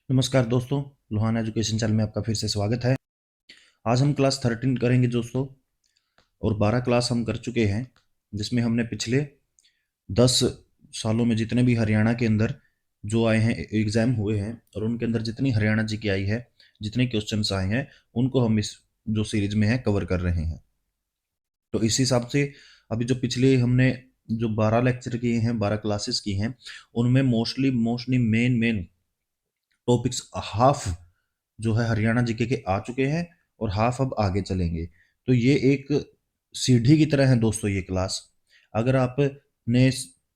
नमस्कार दोस्तों, Lohana education channel में आपका फिर से स्वागत है। आज हम क्लास 13 करेंगे दोस्तों, और 12 क्लास हम कर चुके हैं, जिसमें हमने पिछले 10 सालों में जितने भी हरियाणा के अंदर जो आए हैं, एग्ज़ाम हुए हैं और उनके अंदर जितनी हरियाणा जी की आई है, जितने क्वेश्चंस आए हैं, उनको हम इस जो सीरीज में है कवर कर रहे हैं। तो इस हिसाब से अभी जो पिछले हमने जो 12 लेक्चर किए हैं, 12 क्लासेस की हैं, उनमें mostly mostly men main topics half जो है हरियाणा जीके के आ चुके हैं और हाफ अब आगे चलेंगे। तो ये एक सीढ़ी की तरह है दोस्तों ये क्लास। अगर आपने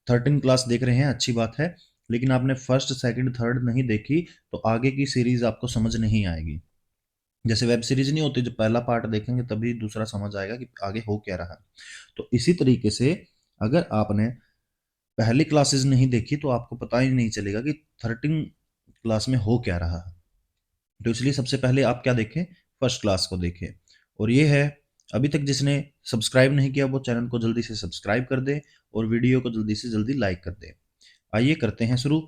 13 क्लास देख रहे हैं अच्छी बात है, लेकिन आपने फर्स्ट सेकंड थर्ड नहीं देखी तो आगे की सीरीज आपको समझ नहीं आएगी। जैसे वेब सीरीज नहीं होती, जो पहला पार्ट देखेंगे तभी दूसरा समझ आएगा कि आगे हो क्या रहा है। तो इसी तरीके से अगर आपने पहली क्लासेस नहीं देखी तो आपको पता ही नहीं चलेगा कि 13 क्लास में हो क्या रहा है। तो इसलिए सबसे पहले आप क्या देखें, फर्स्ट क्लास को देखें। और ये है, अभी तक जिसने सब्सक्राइब नहीं किया वो चैनल को जल्दी से सब्सक्राइब कर दे और वीडियो को जल्दी से जल्दी लाइक कर दे। आइए करते हैं शुरू।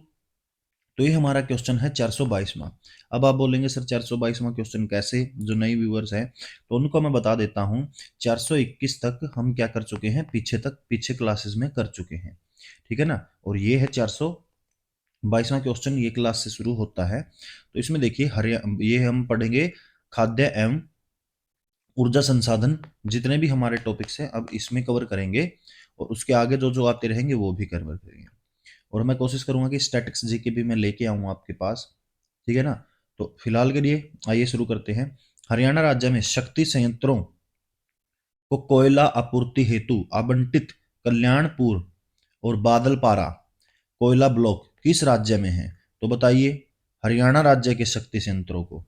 तो ये हमारा क्वेश्चन है 422वां। अब आप बोलेंगे सर 422वां क्वेश्चन कैसे, जो नई व्यूअर्स हैं तो उनको मैं बता देता हूँ। 421 तक हम क्या कर चुके हैं, पीछे क्लासेस में कर चुके हैं, ठीक है ना। और ये है 422वां क्वेश्चन, ये क्लास से शुरू होता है। तो इसमें देखिए ये हम पढ़ेंगे खाद्य एवं ऊर्जा संसाधन, जितने भी हमारे टॉपिक्स हैं अब इसमें कवर करेंगे, और उसके आगे जो जो आते रहेंगे वो भी कवर करेंगे। और मैं कोशिश करूंगा कि स्टैटिक्स जीके भी मैं लेके आऊँ आपके पास, ठीक है ना। तो फिलहाल के लिए आइए शुरू करते हैं। हरियाणा राज्य में शक्ति संयंत्रों को कोयला आपूर्ति हेतु आवंटित कल्याणपुर और बादलपारा कोयला ब्लॉक किस राज्य में है। तो बताइए, हरियाणा राज्य के शक्ति संयंत्रों को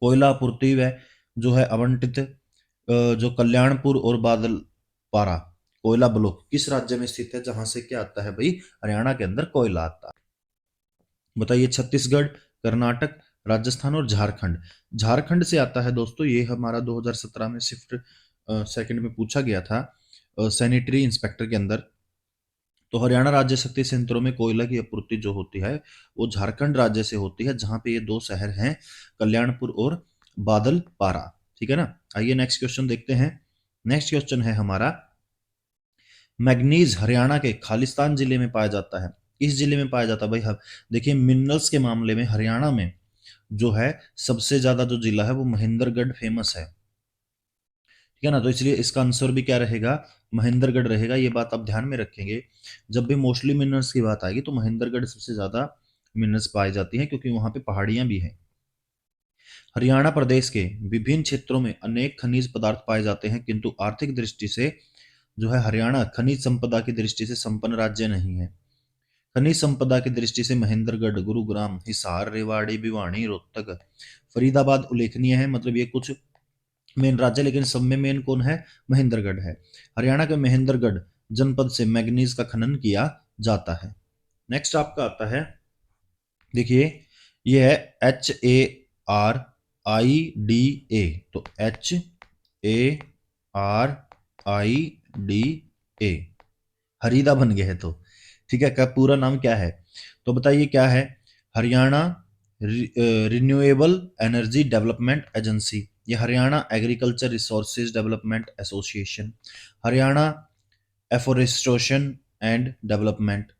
कोयला आपूर्ति व जो है आवंटित जो कल्याणपुर और बादलपारा कोयला ब्लॉक किस राज्य में स्थित है, जहां से क्या आता है भाई, हरियाणा के अंदर कोयला आता है। बताइए, छत्तीसगढ़, कर्नाटक, राजस्थान और झारखंड। झारखंड से आता है दोस्तों, ये हमारा 2017 में शिफ्ट सेकंड में पूछा गया था सैनिटरी इंस्पेक्टर के अंदर। तो हरियाणा राज्य शक्ति संयंत्रों में कोयला की आपूर्ति जो होती है वो झारखंड राज्य से होती है, जहां पे ये दो शहर हैं, कल्याणपुर और बादलपारा, ठीक है ना। आइए नेक्स्ट क्वेश्चन देखते हैं। नेक्स्ट क्वेश्चन है हमारा, मैग्नीज हरियाणा के खालिस्तान जिले में पाया जाता है। किस जिले में पाया जाता है भाई। हम देखिए, मिनरल्स के मामले में हरियाणा में जो है सबसे ज्यादा जो जिला है वो महेंद्रगढ़ फेमस है, ठीक है ना। तो इसलिए इसका आंसर भी क्या रहेगा, महेंद्रगढ़ रहेगा। ये बात आप ध्यान में रखेंगे, जब भी मोस्टली मिनरल्स की बात आएगी तो महेंद्रगढ़ सबसे ज्यादा मिनरल्स पाई जाती हैं, क्योंकि वहां पे पहाड़ियां भी हैं। हरियाणा प्रदेश के विभिन्न क्षेत्रों में अनेक खनिज पदार्थ पाए जाते हैं, किंतु आर्थिक दृष्टि से जो है हरियाणा खनिज संपदा की दृष्टि से संपन्न राज्य नहीं है। खनिज संपदा की दृष्टि से महेंद्रगढ़, गुरुग्राम, हिसार, रेवाड़ी, भिवानी, रोहतक, फरीदाबाद उल्लेखनीय है। मतलब ये कुछ मेन राज्य, लेकिन सब में मेन कौन है, महेंद्रगढ़ है। हरियाणा के महेंद्रगढ़ जनपद से मैग्नीज का खनन किया जाता है। नेक्स्ट आपका आता है, देखिए ये है HARIDA। तो HARIDA, हरीदा बन गया है। तो ठीक है, का पूरा नाम क्या है, तो बताइए क्या है। Haryana renewable energy development agency, ये Haryana agriculture resources development association, Haryana afforestation and development,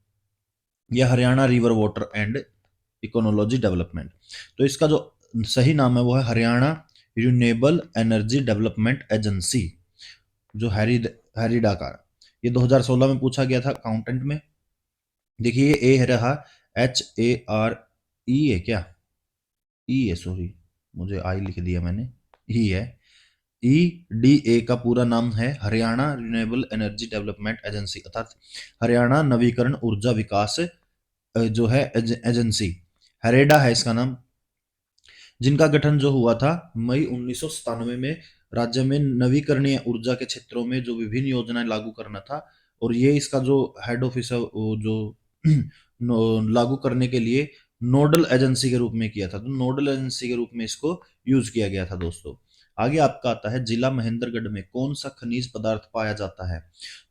या Haryana river water and ecology development. तो इसका जो सही नाम है वो है Haryana renewable energy development agency, जो हैरिडा का। ये 2016 में पूछा गया था अकाउंटेंट में। देखिए ये ए रहा, HARE है क्या, ई है, सॉरी मुझे आई लिख दिया मैंने, ई है। EDA का पूरा नाम है Haryana renewable energy development agency, अर्थात हरियाणा नवीकरण ऊर्जा विकास जो है एजेंसी। हरेडा है इसका नाम, जिनका गठन जो हुआ था मई 1997 में। राज्य में नवीकरणीय ऊर्जा के क्षेत्रों में जो विभिन्न योजनाएं लागू करना था, और ये इसका जो हेड ऑफिस है वो जो लागू करने के लिए नोडल एजेंसी के रूप में किया था। तो नोडल एजेंसी के रूप में इसको यूज किया गया था दोस्तों। आगे आपका आता है, जिला महेंद्रगढ़ में कौन सा खनिज पदार्थ पाया जाता है।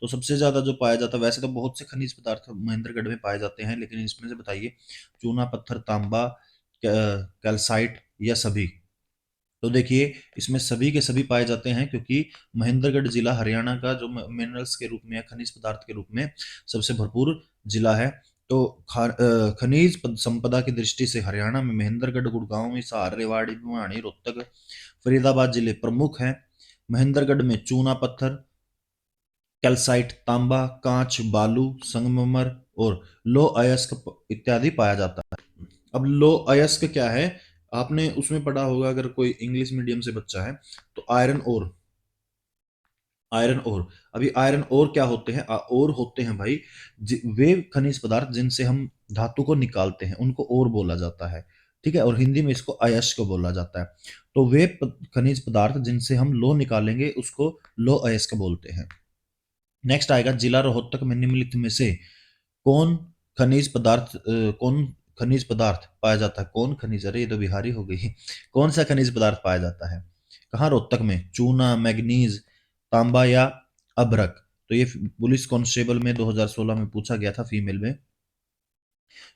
तो सबसे ज्यादा जो पाया जाता है, वैसे तो बहुत से खनिज पदार्थ महेंद्रगढ़ में पाए जाते हैं, लेकिन इसमें से बताइए, चूना पत्थर, तांबा, कैल्साइट या सभी? तो देखिए, इसमें सभी के सभी पाए जाते हैं, क्योंकि महेंद्रगढ़ जिला हरियाणा का जो मिनरल्स के रूप में या खनिज पदार्थ के रूप में सबसे भरपूर जिला है। तो खनिज संपदा की दृष्टि से हरियाणा में महेंद्रगढ़, गुड़गांव, हिसार, रेवाड़ी, भिवानी, रोहतक, फरीदाबाद जिले प्रमुख हैं। महेंद्रगढ़ में चूना पत्थर, कैल्साइट, तांबा, कांच, बालू, संगमरमर और लौह अयस्क इत्यादि पाया जाता है। अब लौह अयस्क क्या है, आपने उसमें पढ़ा होगा अगर कोई इंग्लिश मीडियम से बच्चा है तो। Iron ore, iron ore. अभी आयरन ओर क्या होते हैं? ओर होते हैं भाई वे खनिज पदार्थ जिनसे हम धातु को निकालते हैं, उनको ओर बोला जाता है। ठीक है, और हिंदी में इसको अयस्क बोला जाता है। तो वे खनिज पदार्थ जिनसे हम लौह निकालेंगे उसको लौह अयस्क बोलते हैं। नेक्स्ट आएगा, जिला रोहतक में निम्नलिखित में से कौन कौन खनिज पदार्थ पाया जाता है? कौन खनिज, अरे ये तो बिहारी हो गई। कौन सा खनिज पदार्थ पाया जाता है कहाँ? रोहतक में। चूना, मैग्नीज, तांबा या अभ्रक? तो ये पुलिस कांस्टेबल में 2016 में पूछा गया था, फीमेल में।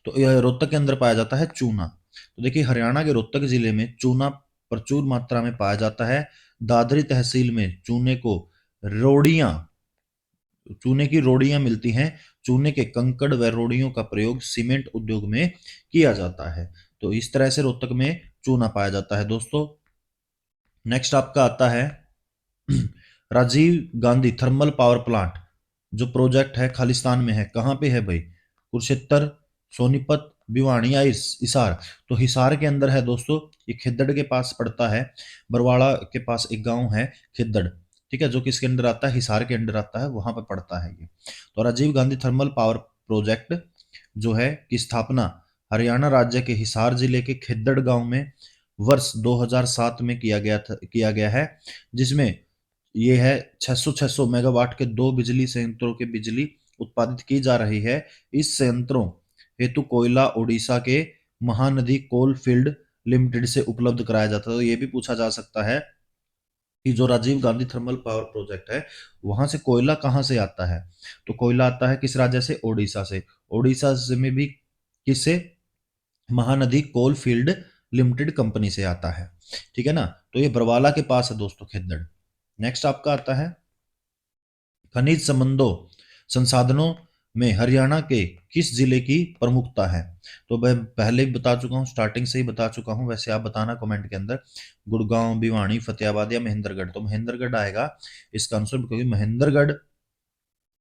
तो यह रोहतक के अंदर पाया जाता है चूना। तो देखिए, हरियाणा के रोहतक जिले में चूना प्रचुर मात्रा में पाया जाता है। दादरी तहसील में चूने को रोड़ियां चूने की रोड़ियां मिलती हैं। चूने के कंकड़ व रोड़ियों का प्रयोग सीमेंट उद्योग में किया जाता है। तो इस तरह से रोहतक में चूना पाया जाता है दोस्तों। नेक्स्ट आपका आता है Rajiv Gandhi thermal power plant, जो प्रोजेक्ट है खालिस्तान में है। कहाँ पे है भाई? कुरुक्षेत्र, सोनीपत, भिवानी या हिसार? तो हिसार के अंदर है दोस्तों। ये खिद्दड़ के पास पड़ता है। बरवाड़ा के पास एक गांव है खिद्दड़, ठीक है, जो किसके अंडर आता है? हिसार के अंडर आता है, वहां पर पड़ता है ये। तो Rajiv Gandhi thermal power project जो है की स्थापना हरियाणा राज्य के हिसार जिले के खिद्दड़ गांव में वर्ष 2007 में किया गया है, जिसमें ये है 600 मेगावाट के दो बिजली संयंत्रों की बिजली उत्पादित की जा रही है। इस संयंत्रों हेतु कोयला उड़ीसा के महानदी कोल फील्ड लिमिटेड से उपलब्ध कराया जाता है। तो ये भी पूछा जा सकता है कि जो Rajiv Gandhi thermal power project है, वहां से कोयला कहाँ से आता है? तो कोयला आता है किस राज्य से? ओडिशा से। ओडिशा से में भी किससे? Mahanadi coal field limited company से आता है। ठीक है ना? तो ये बरवाला के पास है दोस्तों खिद्दड़। नेक्स्ट आपका आता है, खनिज संबंधों संसाधनों में हरियाणा के किस जिले की प्रमुखता है? तो मैं पहले भी बता चुका हूँ, स्टार्टिंग से ही बता चुका हूँ, वैसे आप बताना कमेंट के अंदर। गुड़गांव, भिवानी, फतेहाबाद या महेंद्रगढ़? तो महेंद्रगढ़ आएगा इसका आंसर, क्योंकि महेंद्रगढ़,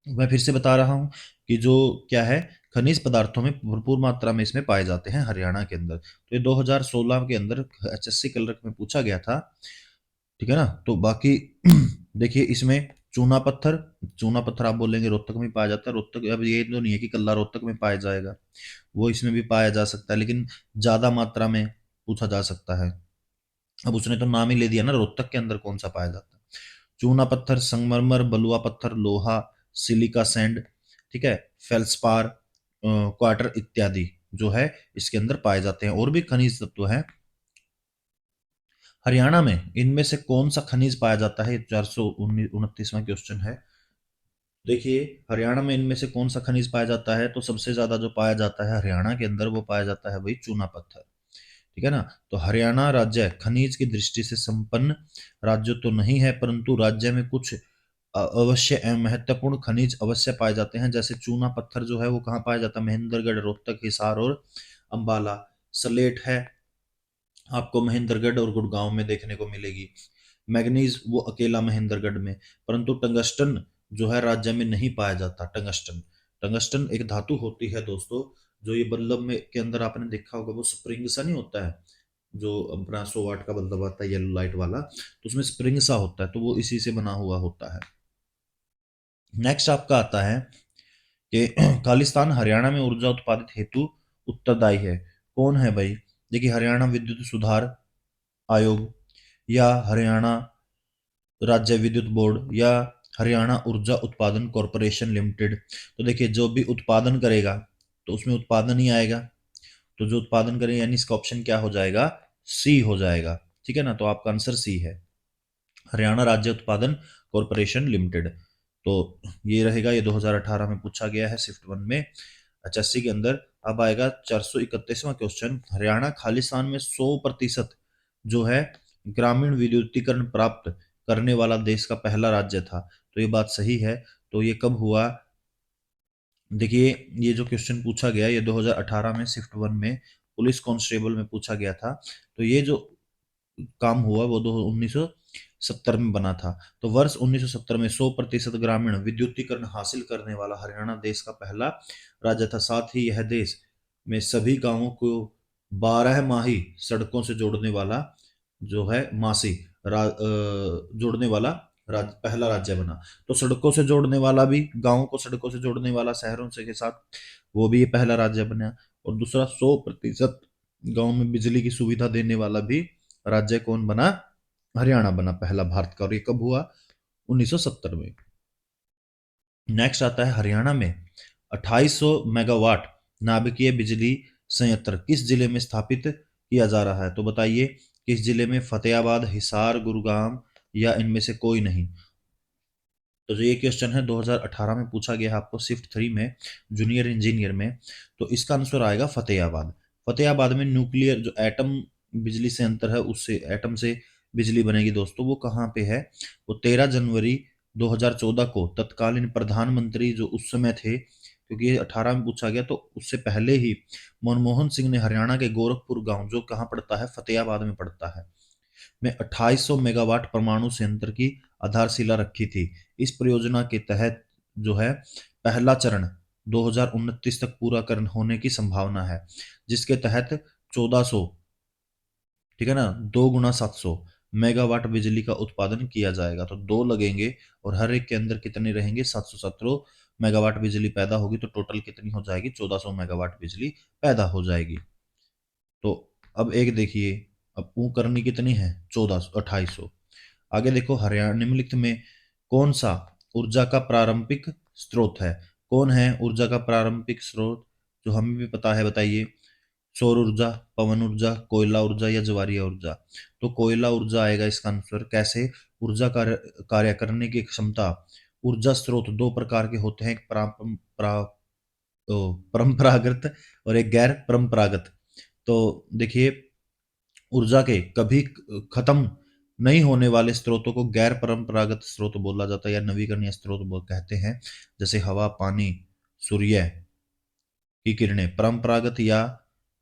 मैं फिर से बता रहा हूँ कि जो क्या है, खनिज पदार्थों में भरपूर मात्रा में इसमें पाए जाते हैं हरियाणा के अंदर। तो ये 2016 के अंदर एचएससी क्लर्क में पूछा गया था। ठीक है ना? तो बाकी देखिए, इसमें चूना पत्थर आप बोलेंगे रोहतक में पाया जाता है। रोहतक, अब ये तो नहीं है कि कल्ला रोहतक में पाया जाएगा, वो इसमें भी पाया जा सकता है, लेकिन ज्यादा मात्रा में पूछा जा सकता है। अब उसने तो नाम ही ले दिया ना, रोहतक के अंदर कौन सा पाया जाता है? चूना पत्थर, संगमरमर, बलुआ पत्थर, लोहा, सिलिका सैंड, ठीक है, फेल्सपार, क्वार्टर इत्यादि जो है इसके अंदर पाए जाते हैं। और भी खनिज तत्व है। हरियाणा में इनमें से कौन सा खनिज पाया जाता है? 429वां क्वेश्चन है। देखिए, हरियाणा में इनमें से कौन सा खनिज पाया जाता है? तो सबसे ज्यादा जो पाया जाता है हरियाणा के अंदर, वो पाया जाता है भाई चूना पत्थर। ठीक है ना? तो हरियाणा राज्य खनिज की दृष्टि से संपन्न राज्य तो नहीं है, परंतु राज्य में कुछ अवश्य एवं महत्वपूर्ण खनिज अवश्य पाए जाते हैं। जैसे चूना पत्थर जो है वो कहाँ पाया जाता है? महेंद्रगढ़, रोहतक, हिसार और अंबाला। सलेट है आपको महेंद्रगढ़ और गुड़गांव में देखने को मिलेगी। मैग्नीज वो अकेला महेंद्रगढ़ में। परंतु टंगस्टन जो है राज्य में नहीं पाया जाता। टंगस्टन, टंगस्टन एक धातु होती है दोस्तों, जो ये बल्लभ में के अंदर आपने देखा होगा, वो स्प्रिंग सा नहीं होता है, जो अपना 100 वाट का बल्ब आता है येलो लाइट वाला, तो उसमें स्प्रिंग सा होता है, तो वो इसी से बना हुआ होता है। नेक्स्ट आपका आता है कि खालिस्तान हरियाणा में ऊर्जा उत्पादित हेतु उत्तरदायी है। कौन है भाई? देखिए, हरियाणा विद्युत सुधार आयोग, या हरियाणा राज्य विद्युत बोर्ड, या हरियाणा ऊर्जा उत्पादन कॉरपोरेशन लिमिटेड। तो देखिए, जो भी उत्पादन करेगा तो उसमें उत्पादन ही आएगा। तो जो उत्पादन करेगा यानी इसका ऑप्शन क्या हो जाएगा? सी हो जाएगा। ठीक है ना? तो आपका आंसर सी है, हरियाणा राज्य उत्पादन कॉरपोरेशन लिमिटेड। तो ये रहेगा, ये 2018 में पूछा गया है शिफ्ट 1 में। HSC के अंदर। अब आएगा 431वां क्वेश्चन, हरियाणा खालिस्तान में 100% जो है ग्रामीण विद्युतीकरण प्राप्त करने वाला देश का पहला राज्य था। तो ये बात सही है। तो ये कब हुआ? देखिए, ये जो क्वेश्चन पूछा गया ये 2018 में शिफ्ट 1 में पुलिस कांस्टेबल में पूछा गया था। तो ये जो काम हुआ वो 1970 में बना था। तो वर्ष 1970 में 100% ग्रामीण विद्युतीकरण हासिल करने वाला हरियाणा देश का पहला राज्य था। साथ ही यह देश में सभी गांवों को 12 माही सड़कों से जोड़ने वाला जो है मासी जोड़ने वाला पहला राज्य बना। तो सड़कों से जोड़ने वाला भी, गांवों को सड़कों से जोड़ने वाला शहरों से के साथ, वो भी ये पहला राज्य बना। और दूसरा 100% गांव में बिजली की सुविधा देने वाला भी राज्य कौन बना? हरियाणा बना पहला भारत का। और ये कब हुआ? 1970 में। नेक्स्ट आता है, हरियाणा में 2800 मेगावाट नाभिकीय बिजली संयंत्र किस जिले में स्थापित किया जा रहा है? तो बताइए किस जिले में? फतेहाबाद, हिसार, गुरुग्राम या इनमें से कोई नहीं? तो जो ये क्वेश्चन है 2018 में पूछा गया है आपको शिफ्ट 3 में, जूनियर इंजीनियर में। तो इसका आंसर आएगा फतेहाबाद। फतेहाबाद में न्यूक्लियर जो एटम बिजली संयंत्र है उससे एटम से बिजली बनेगी दोस्तों। वो कहाँ पे है? वो 13 जनवरी 2014 को तत्कालीन प्रधानमंत्री जो उस समय थे, क्योंकि ये 18 में पूछा गया तो उससे पहले ही मनमोहन सिंह ने हरियाणा के गोरखपुर गांव जो कहाँ पड़ता है? फतेहाबाद में पड़ता है, में 2800 मेगावाट परमाणु संयंत्र की आधारशिला रखी थी। इस परियोजना के तहत जो है पहला चरण 2029 तक पूरा करन होने की संभावना है, जिसके तहत 1400, ठीक है ना, 2 गुना 700 मेगावाट बिजली का उत्पादन किया जाएगा। तो दो लगेंगे और हर एक के अंदर कितने रहेंगे? 717 मेगावाट बिजली पैदा होगी। तो टोटल कितनी हो जाएगी? 1400 मेगावाट बिजली पैदा हो जाएगी। तो अब एक देखिए, अब ऊ करनी कितनी है? 2800। आगे देखो, हरियाणा निम्नलिखित में कौन सा ऊर्जा का प्रारंभिक स्रोत है? कौन है ऊर्जा का प्रारंभिक स्रोत? जो हमें भी पता है, बताइए। सौर ऊर्जा, पवन ऊर्जा, कोयला ऊर्जा या ज्वारीय ऊर्जा? तो कोयला ऊर्जा आएगा इसका आंसर। कैसे? ऊर्जा कार्य करने की क्षमता। ऊर्जा स्रोत दो प्रकार के होते हैं, एक परंपरागत और एक गैर परंपरागत। तो देखिए, ऊर्जा के कभी खत्म नहीं होने वाले स्रोतों को गैर परंपरागत स्रोत बोला जाता है या नवीकरणीय स्रोत बोल कहते हैं। जैसे हवा, पानी, सूर्य की किरणें। परंपरागत या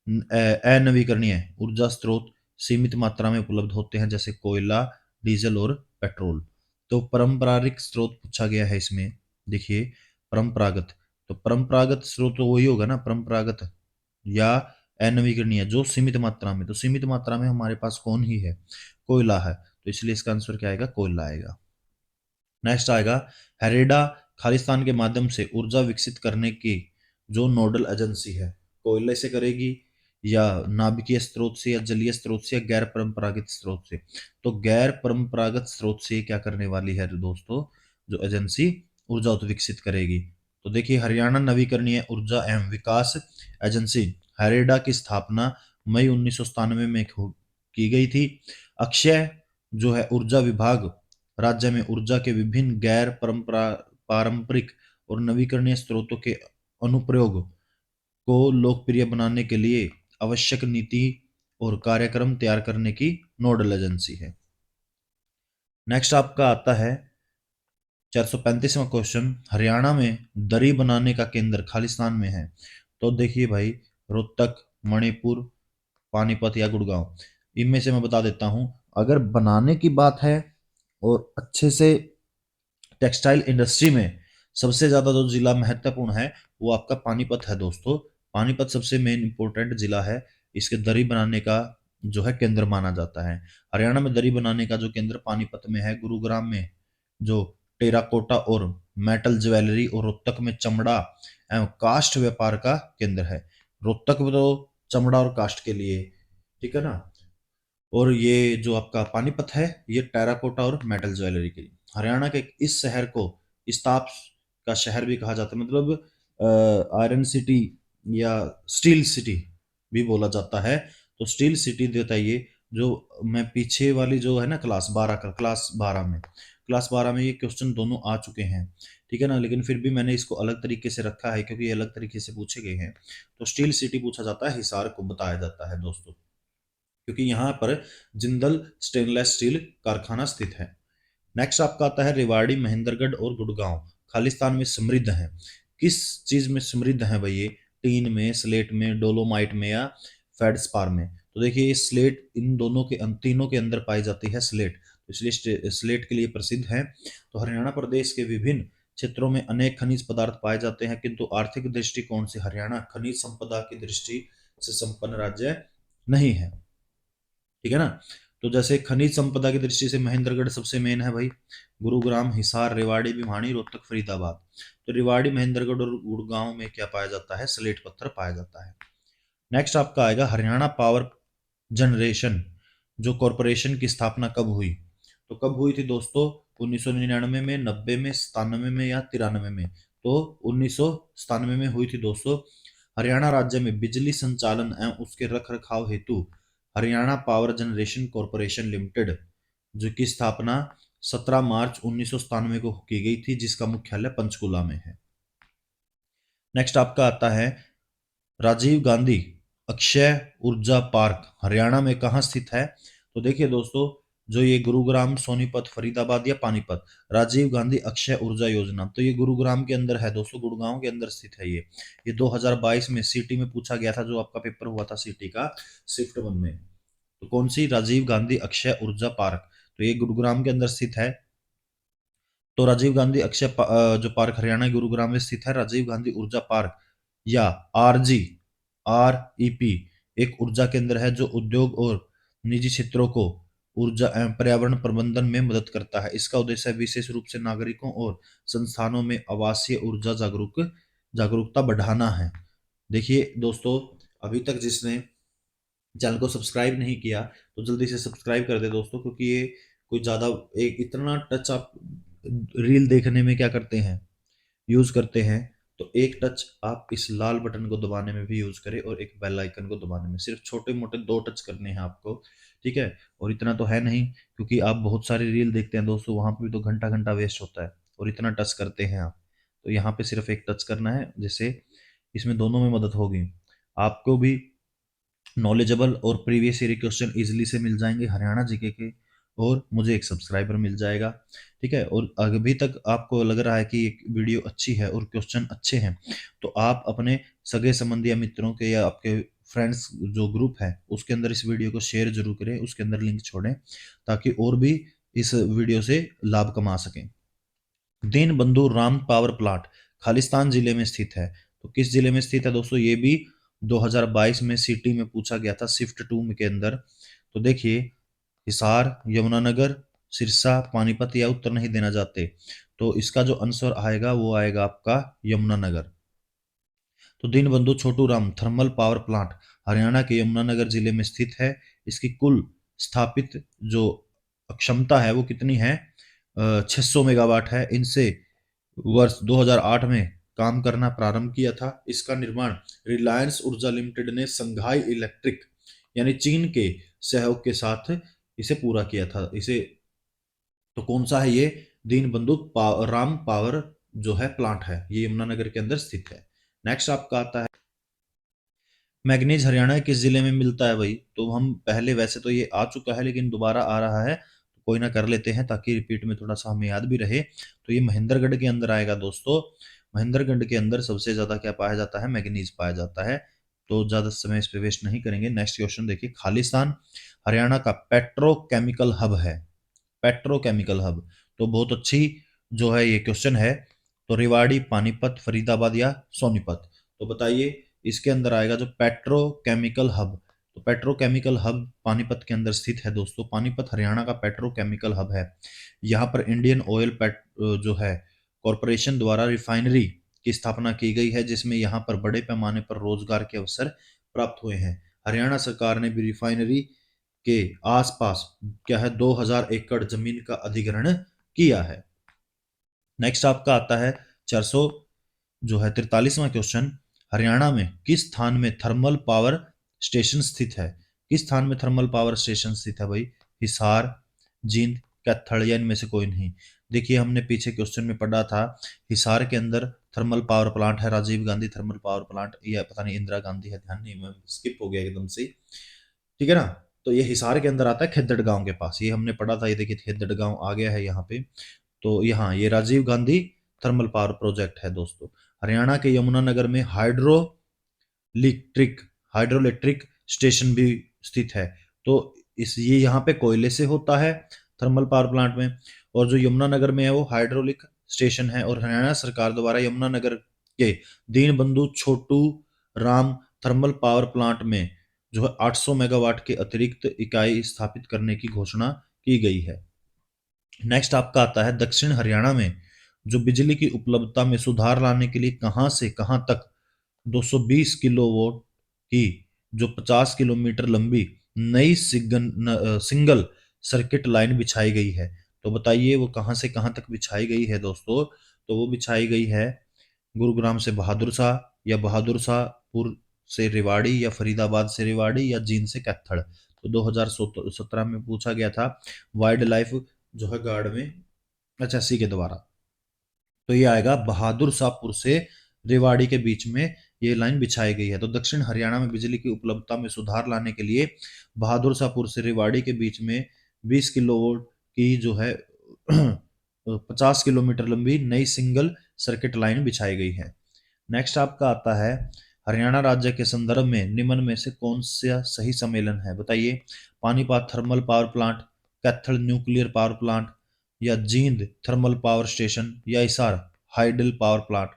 अनवीकरणीय ऊर्जा स्रोत सीमित मात्रा में उपलब्ध होते हैं, जैसे कोयला, डीजल और पेट्रोल। तो पारंपरिक स्रोत पूछा गया है इसमें। देखिए, परंपरागत, तो परंपरागत स्रोत तो वही होगा ना, परंपरागत या अनवीकरणीय जो सीमित मात्रा में। तो सीमित मात्रा में हमारे पास कौन ही है? कोयला है। तो इसलिए इसका आंसर क्या आएगा? कोयला आएगा। नेक्स्ट आएगा, हेरेडा खालिस्तान के माध्यम से ऊर्जा विकसित करने की जो नोडल एजेंसी है, कोयले से करेगी या नाभिकीय स्रोत से या जलीय स्रोत से या गैर परंपरागत स्रोत से? तो गैर परंपरागत स्रोत से क्या करने वाली है दोस्तों? जो एजेंसी ऊर्जा विकसित करेगी। तो देखिए, हरियाणा नवीकरणीय ऊर्जा एवं विकास एजेंसी हेरेडा की स्थापना मई 1997 में की गई थी। अक्षय जो है ऊर्जा विभाग राज्य में ऊर्जा के विभिन्न गैर परंपरा पारंपरिक और नवीकरणीय स्रोतों के अनुप्रयोग को लोकप्रिय बनाने के लिए आवश्यक नीति और कार्यक्रम तैयार करने की नोडल एजेंसी है। नेक्स्ट आपका आता है 435वां क्वेश्चन, हरियाणा में दरी बनाने का केंद्र खालिस्तान में है। तो देखिए भाई, रोहतक, मणिपुर, पानीपत या गुड़गांव, इनमें से मैं बता देता हूं। अगर बनाने की बात है और अच्छे से टेक्सटाइल इंडस्ट्री में सबसे ज्यादा जो जिला महत्वपूर्ण है वो आपका पानीपत है दोस्तों। पानीपत सबसे मेन इंपॉर्टेंट जिला है। इसके दरी बनाने का जो है केंद्र माना जाता है। हरियाणा में दरी बनाने का जो केंद्र पानीपत में है, गुरुग्राम में जो टेराकोटा और मेटल ज्वेलरी, और रोहतक में चमड़ा एवं काष्ठ व्यापार का केंद्र है। रोहतक में तो चमड़ा और काष्ठ के लिए, ठीक है ना। और ये जो आपका पानीपत है ये टेराकोटा और मेटल ज्वेलरी के लिए। हरियाणा के इस शहर को इस्ताप का शहर भी कहा जाता है, मतलब आयरन सिटी या स्टील सिटी भी बोला जाता है। तो स्टील सिटी बताइए, जो मैं पीछे वाली जो है ना क्लास 12 का, क्लास 12 में क्लास 12 में ये क्वेश्चन दोनों आ चुके हैं, ठीक है ना, लेकिन फिर भी मैंने इसको अलग तरीके से रखा है क्योंकि ये अलग तरीके से पूछे गए हैं। तो स्टील सिटी पूछा जाता है, हिसार को बताया जाता है दोस्तों, क्योंकि यहाँ पर जिंदल स्टेनलेस स्टील कारखाना स्थित है। नेक्स्ट आपका आता है रेवाड़ी, महेंद्रगढ़ और गुड़गांव खालिस्तान में समृद्ध है। किस चीज में समृद्ध है भाई ये? टीन में, स्लेट में, डोलोमाइट में या फेडस्पार में? तो देखिए ये स्लेट इन दोनों के तीनों के अंदर पाई जाती है स्लेट, तो इसलिए स्लेट के लिए प्रसिद्ध है। तो हरियाणा प्रदेश के विभिन्न क्षेत्रों में अनेक खनिज पदार्थ पाए जाते हैं, किंतु आर्थिक दृष्टिकोण से हरियाणा खनिज संपदा की दृष्टि से संपन्न राज्य नहीं है, ठीक है ना। तो जैसे खनिज संपदा की दृष्टि से महेंद्रगढ़ सबसे मेन है भाई, गुरुग्राम, हिसार, रेवाड़ी, भिवानी, रोहतक, फरीदाबाद। तो रेवाड़ी, महेंद्रगढ़ और गुड़गांव में क्या पाया जाता है? स्लेट पत्थर पाया जाता है। नेक्स्ट आपका आएगा हरियाणा पावर जनरेशन जो कॉरपोरेशन की स्थापना कब हुई? तो कब हुई थी दोस्तों? 1999 में, 90 में, 97 में या 93 में? तो 1997 में हुई थी दोस्तों। हरियाणा राज्य में बिजली संचालन एवं उसके रख रखाव हेतु Haryana power generation corporation limited जो की स्थापना 17 मार्च 1997 को की गई थी, जिसका मुख्यालय पंचकुला में है। नेक्स्ट आपका आता है राजीव गांधी अक्षय ऊर्जा पार्क हरियाणा में कहाँ स्थित है? तो देखिए दोस्तों, जो ये गुरुग्राम, सोनीपत, फरीदाबाद या पानीपत, राजीव गांधी अक्षय ऊर्जा योजना, तो ये गुरुग्राम के अंदर है दोस्तों, गुड़गांव के अंदर स्थित है ये 2022 में सीटी में पूछा गया था, जो आपका पेपर हुआ था सीटी का शिफ्ट 1 में। तो कौन सी? राजीव गांधी अक्षय ऊर्जा पार्क, तो ये गुरुग्राम के अंदर स्थित है। तो राजीव गांधी जो पार्क हरियाणा गुरुग्राम में स्थित है, राजीव गांधी ऊर्जा पार्क या REP एक ऊर्जा केंद्र है जो उद्योग और निजी क्षेत्रों को ऊर्जा एवं पर्यावरण प्रबंधन में मदद करता है। इसका उद्देश्य विशेष रूप से नागरिकों और संस्थानों में आवासीय ऊर्जा जागरूकता बढ़ाना है। देखिए दोस्तों, अभी तक जिसने चैनल को सब्सक्राइब नहीं किया तो जल्दी से सब्सक्राइब कर दे दोस्तों, क्योंकि ये कोई ज़्यादा एक इतना टच आप रील देखने में क्या करते हैं, यूज़ करते हैं, तो एक टच आप इस लाल बटन को दबाने में भी यूज़ करें और एक बेल आइकन को दबाने में, सिर्फ छोटे मोटे 2 टच करने हैं आपको, ठीक है। और इतना तो है नहीं, क्योंकि आप बहुत सारी रील देखते हैं दोस्तों, वहाँ पे भी तो घंटा घंटा वेस्ट होता है, और इतना टच करते हैं आप, तो यहाँ पे सिर्फ एक टच करना है, जिससे इसमें दोनों में मदद होगी आपको भी। नॉलेजेबल और प्रीवियस ईयर क्वेश्चन इजीली से मिल जाएंगे हरियाणा जीके के, और मुझे एक सब्सक्राइबर मिल जाएगा, ठीक है। और अभी तक आपको लग रहा है कि एक वीडियो अच्छी है और क्वेश्चन अच्छे हैं, तो आप अपने सगे संबंधी या मित्रों के या आपके फ्रेंड्स जो ग्रुप है उसके अंदर इस वीडियो को शेयर जरूर करें, उसके अंदर लिंक छोड़ें, ताकि और भी इस वीडियो से लाभ कमा सकें। दीनबंधु राम पावर प्लांट खालिस्तान जिले में स्थित है। तो किस जिले में स्थित है दोस्तों? ये भी 2022 में सिटी में पूछा गया था शिफ्ट 2 के अंदर। तो देखिए, हिसार, यमुनानगर, सिरसा, पानीपत या उत्तर नहीं देना चाहते, तो इसका जो आंसर आएगा वो आएगा आपका यमुनानगर। तो Deenbandhu Chhotu Ram thermal power plant Haryana के यमुनानगर जिले में स्थित है। इसकी कुल स्थापित जो क्षमता है वो कितनी है? 600 मेगावाट है। इनसे वर्ष 2008 में काम करना प्रारंभ किया था। इसका निर्माण रिलायंस ऊर्जा लिमिटेड ने संघाई इलेक्ट्रिक यानी चीन के सहयोग के साथ इसे पूरा किया था। इसे तो कौन सा है ये? दीनबंधु राम पावर जो है प्लांट है, ये यमुनानगर के अंदर स्थित है। नेक्स्ट आपका आता है मैग्नीज हरियाणा के किस जिले में मिलता है भाई? तो हम पहले वैसे तो ये आ चुका है लेकिन दोबारा आ रहा है, तो कोई ना कर लेते हैं ताकि रिपीट में थोड़ा सा हमें याद भी रहे। तो ये महेंद्रगढ़ के अंदर आएगा दोस्तों। महेंद्रगढ़ के अंदर सबसे ज्यादा क्या पाया जाता है? मैग्नीज पाया जाता है। तो ज्यादा समय इस पे वेस्ट नहीं करेंगे। नेक्स्ट क्वेश्चन देखिए, खालिस्तान हरियाणा का पेट्रोकेमिकल हब है। पेट्रोकेमिकल हब, तो बहुत अच्छी जो है ये क्वेश्चन है। तो रेवाड़ी, पानीपत, फरीदाबाद या सोनीपत? तो बताइए, इसके अंदर आएगा जो पेट्रोकेमिकल हब। तो पेट्रोकेमिकल हब पानीपत के अंदर स्थित है दोस्तों। पानीपत हरियाणा का पेट्रोकेमिकल हब है। यहाँ पर इंडियन ऑयल जो है कॉरपोरेशन द्वारा रिफाइनरी की स्थापना की गई है, जिसमें यहाँ पर बड़े पैमाने पर रोजगार के अवसर प्राप्त हुए हैं। हरियाणा सरकार ने भी रिफाइनरी के आसपास क्या है 2000 एकड़ जमीन का अधिग्रहण किया है। नेक्स्ट आपका आता है 400 जो है 43वां क्वेश्चन, हरियाणा में किस स्थान में थर्मल पावर स्टेशन स्थित है? किस स्थान में थर्मल पावर स्टेशन स्थित है भाई? हिसार, जींद, कैथल या इनमें से कोई नहीं? देखिए हमने पीछे क्वेश्चन में पढ़ा था, हिसार के अंदर थर्मल पावर प्लांट है, Rajiv Gandhi thermal power plant, या पता नहीं इंदिरा गांधी है, ध्यान नहीं, मैं स्किप हो गया एकदम से। ठीक है ना। तो ये हिसार के अंदर आता है, खेदड़ गांव के पास, ये हमने पढ़ा था। ये देखिए खेदड़ गांव आ गया है यहाँ पे। तो यहाँ ये Rajiv Gandhi thermal power project है दोस्तों। हरियाणा के यमुनानगर में इलेक्ट्रिक हाइड्रोइलेक्ट्रिक स्टेशन भी स्थित है। तो इस ये यहाँ पे कोयले से होता है थर्मल पावर प्लांट में। और जो यमुनानगर में है वो हाइड्रोलिक स्टेशन है। और हरियाणा सरकार द्वारा यमुनानगर के Deenbandhu Chhotu Ram thermal power plant में जो है 800 मेगावाट के अतिरिक्त इकाई स्थापित करने की घोषणा की गई है। नेक्स्ट आपका आता है दक्षिण हरियाणा में जो बिजली की उपलब्धता में सुधार लाने के लिए कहां से कहां तक 220 किलोवाट की जो 50 किलोमीटर लंबी नई सिंगल सर्किट लाइन बिछाई गई है। तो बताइए वो कहां से कहां तक बिछाई गई है दोस्तों। तो वो बिछाई गई है गुरुग्राम से बहादुर शाह, या बहादुर शाहपुर से रेवाड़ी, या फरीदाबाद से रेवाड़ी, या जींद से कैथल। तो 2017 में पूछा गया था वाइल्ड लाइफ जो है गार्ड में एचएससी के द्वारा। तो ये आएगा बहादुर शाहपुर से रेवाड़ी के बीच में ये लाइन बिछाई गई है। तो दक्षिण हरियाणा में बिजली की उपलब्धता में सुधार लाने के लिए बहादुर शाहपुर से रेवाड़ी के बीच में 20 किलोवाट की जो है 50 किलोमीटर लंबी नई सिंगल सर्किट लाइन बिछाई गई है। नेक्स्ट आपका आता है हरियाणा राज्य के संदर्भ में निम्न में से कौन सा सही सम्मेलन है, बताइए। Panipat thermal power plant, Kaithal nuclear power plant, या जींद थर्मल पावर स्टेशन, या हिसार हाइडल पावर प्लांट।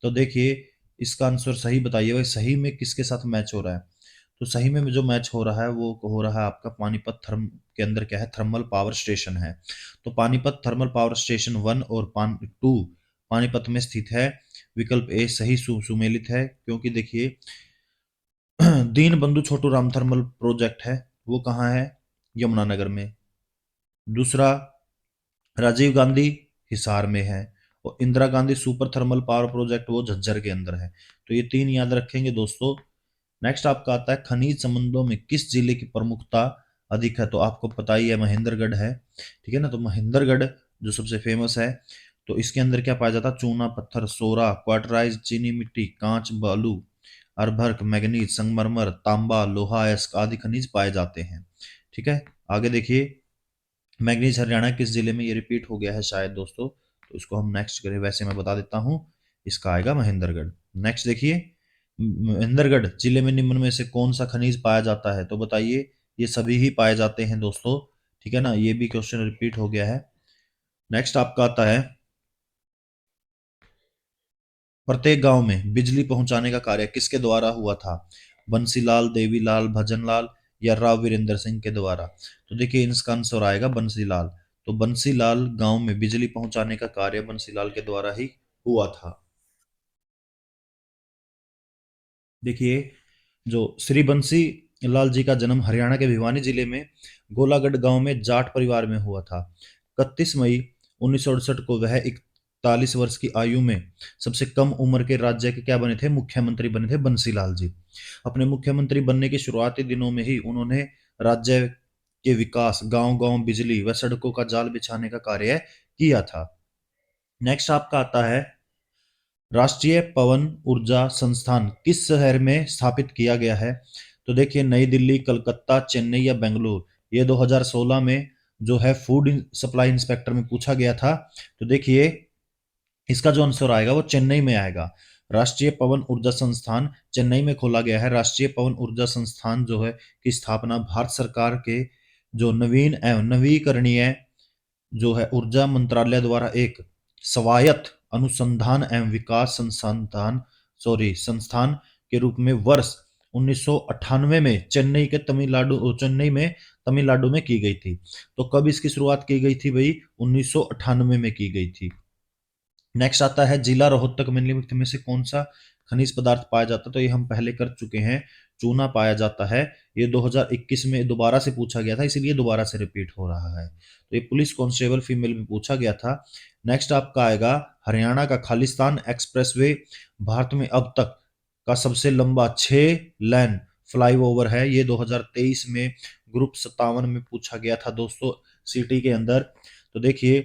तो देखिए इसका आंसर सही बताइए भाई, सही में किसके साथ मैच हो रहा है। तो सही में जो मैच हो रहा है वो हो रहा है आपका पानीपत थर्म के अंदर क्या है, थर्मल पावर स्टेशन है। तो पानीपत थर्मल पावर स्टेशन 1 और 2 पानीपत में स्थित है। विकल्प ए सही सुमेलित है, क्योंकि देखिए दीन बंधु छोटू राम थर्मल प्रोजेक्ट है वो कहाँ है, यमुनानगर में। दूसरा राजीव गांधी हिसार में है, और Indira Gandhi super thermal power project वो झज्जर के अंदर है। तो ये तीन याद रखेंगे दोस्तों। नेक्स्ट आपका आता है खनिज संबंधों में किस जिले की प्रमुखता अधिक है। तो आपको पता ही है महेंद्रगढ़ है। ठीक है ना। तो महेंद्रगढ़ जो सबसे फेमस है, तो इसके अंदर क्या पाया जाता है, चूना पत्थर, सोरा, क्वार्टराइज, चीनी मिट्टी, कांच, बालू, अरभर्क, मैग्नीज, संगमरमर, तांबा, लोहा, एस्क आदि खनिज पाए जाते हैं। ठीक है। आगे देखिए मैग्नीज हरियाणा किस जिले में, ये रिपीट हो गया है शायद दोस्तों, तो इसको हम नेक्स्ट करें, वैसे मैं बता देता हूँ। इसका आएगा महेंद्रगढ़। नेक्स्ट देखिए महेंद्रगढ़ जिले में निम्न में से कौन सा खनिज पाया जाता है। तो बताइए ये सभी ही पाए जाते हैं दोस्तों। ठीक है ना, ये भी क्वेश्चन रिपीट हो गया है। नेक्स्ट आपका आता है प्रत्येक गांव में बिजली पहुंचाने का कार्य किसके द्वारा हुआ था। बंसीलाल, देवीलाल, भजनलाल, या राव वीरेंद्र सिंह के द्वारा। तो देखिए इसका आंसर आएगा बंसीलाल। तो बंसीलाल गांव में बिजली पहुंचाने का कार्य बंसीलाल के द्वारा ही हुआ था। देखिए जो श्री बंसी लाल जी का जन्म हरियाणा के भिवानी जिले में गोलागढ़ गांव में जाट परिवार में हुआ था। 31 मई 1968 को वह 41 वर्ष की आयु में सबसे कम उम्र के राज्य के क्या बने थे, मुख्यमंत्री बने थे बंसीलाल जी। अपने मुख्यमंत्री बनने के शुरुआती दिनों में ही उन्होंने राज्य के विकास, गांव गांव बिजली व सड़कों का जाल बिछाने का कार्य किया था। नेक्स्ट आपका आता है राष्ट्रीय पवन ऊर्जा संस्थान किस शहर में स्थापित किया गया है। तो देखिए नई दिल्ली, कलकत्ता, चेन्नई, या बेंगलुरु। ये 2016 में जो है फूड सप्लाई इंस्पेक्टर में पूछा गया था। तो देखिए इसका जो आंसर आएगा वो चेन्नई में आएगा। राष्ट्रीय पवन ऊर्जा संस्थान चेन्नई में खोला गया है। राष्ट्रीय पवन ऊर्जा संस्थान जो है की स्थापना भारत सरकार के जो नवीन एवं नवीकरणीय जो है ऊर्जा मंत्रालय द्वारा एक स्वायत्त अनुसंधान एवं विकास संस्थान के रूप में वर्ष 1998 में चेन्नई में तमिलनाडु में की गई थी। तो कब इसकी शुरुआत की गई थी भाई, 1998 में की गई थी। नेक्स्ट आता है जिला रोहतक में निम्नलिखित में से कौन सा खनिज पदार्थ पाया जाता है। तो ये हम पहले कर चुके हैं, चूना पाया जाता है। ये 2021 में दोबारा से पूछा गया था, इसीलिए दोबारा से रिपीट हो रहा है। तो ये पुलिस कांस्टेबल फीमेल में पूछा गया था। नेक्स्ट आपका आएगा हरियाणा का खालिस्तान एक्सप्रेसवे भारत में अब तक का सबसे लंबा 6 लेन फ्लाईओवर है। ये 2023 में ग्रुप 57 में पूछा गया था दोस्तों, सिटी के अंदर। तो देखिए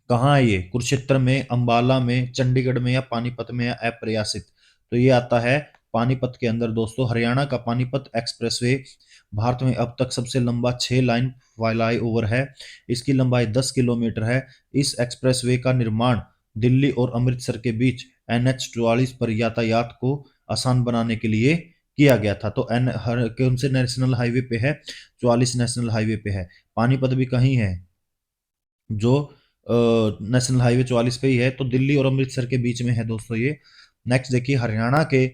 कहाँ है ये? कुरुक्षेत्र में, अंबाला में, चंडीगढ़ में या पानीपत में या अप्रयासित? तो ये आता है पानीपत के अंदर दोस्तों। हरियाणा का पानीपत एक्सप्रेसवे भारत में अब तक सबसे लंबा 6 लाइन फ्लाई ओवर है। इसकी लंबाई 10 किलोमीटर है। इस एक्सप्रेसवे का निर्माण दिल्ली और अमृतसर के बीच NH 44 पर यातायात को आसान बनाने के लिए किया गया था। तो कौन से नेशनल हाईवे पे है? 44 नेशनल हाईवे पे है। पानीपत भी कहीं है जो नेशनल हाईवे 44 पे ही है, तो दिल्ली और अमृतसर के बीच में है दोस्तों ये। नेक्स्ट देखिए, हरियाणा के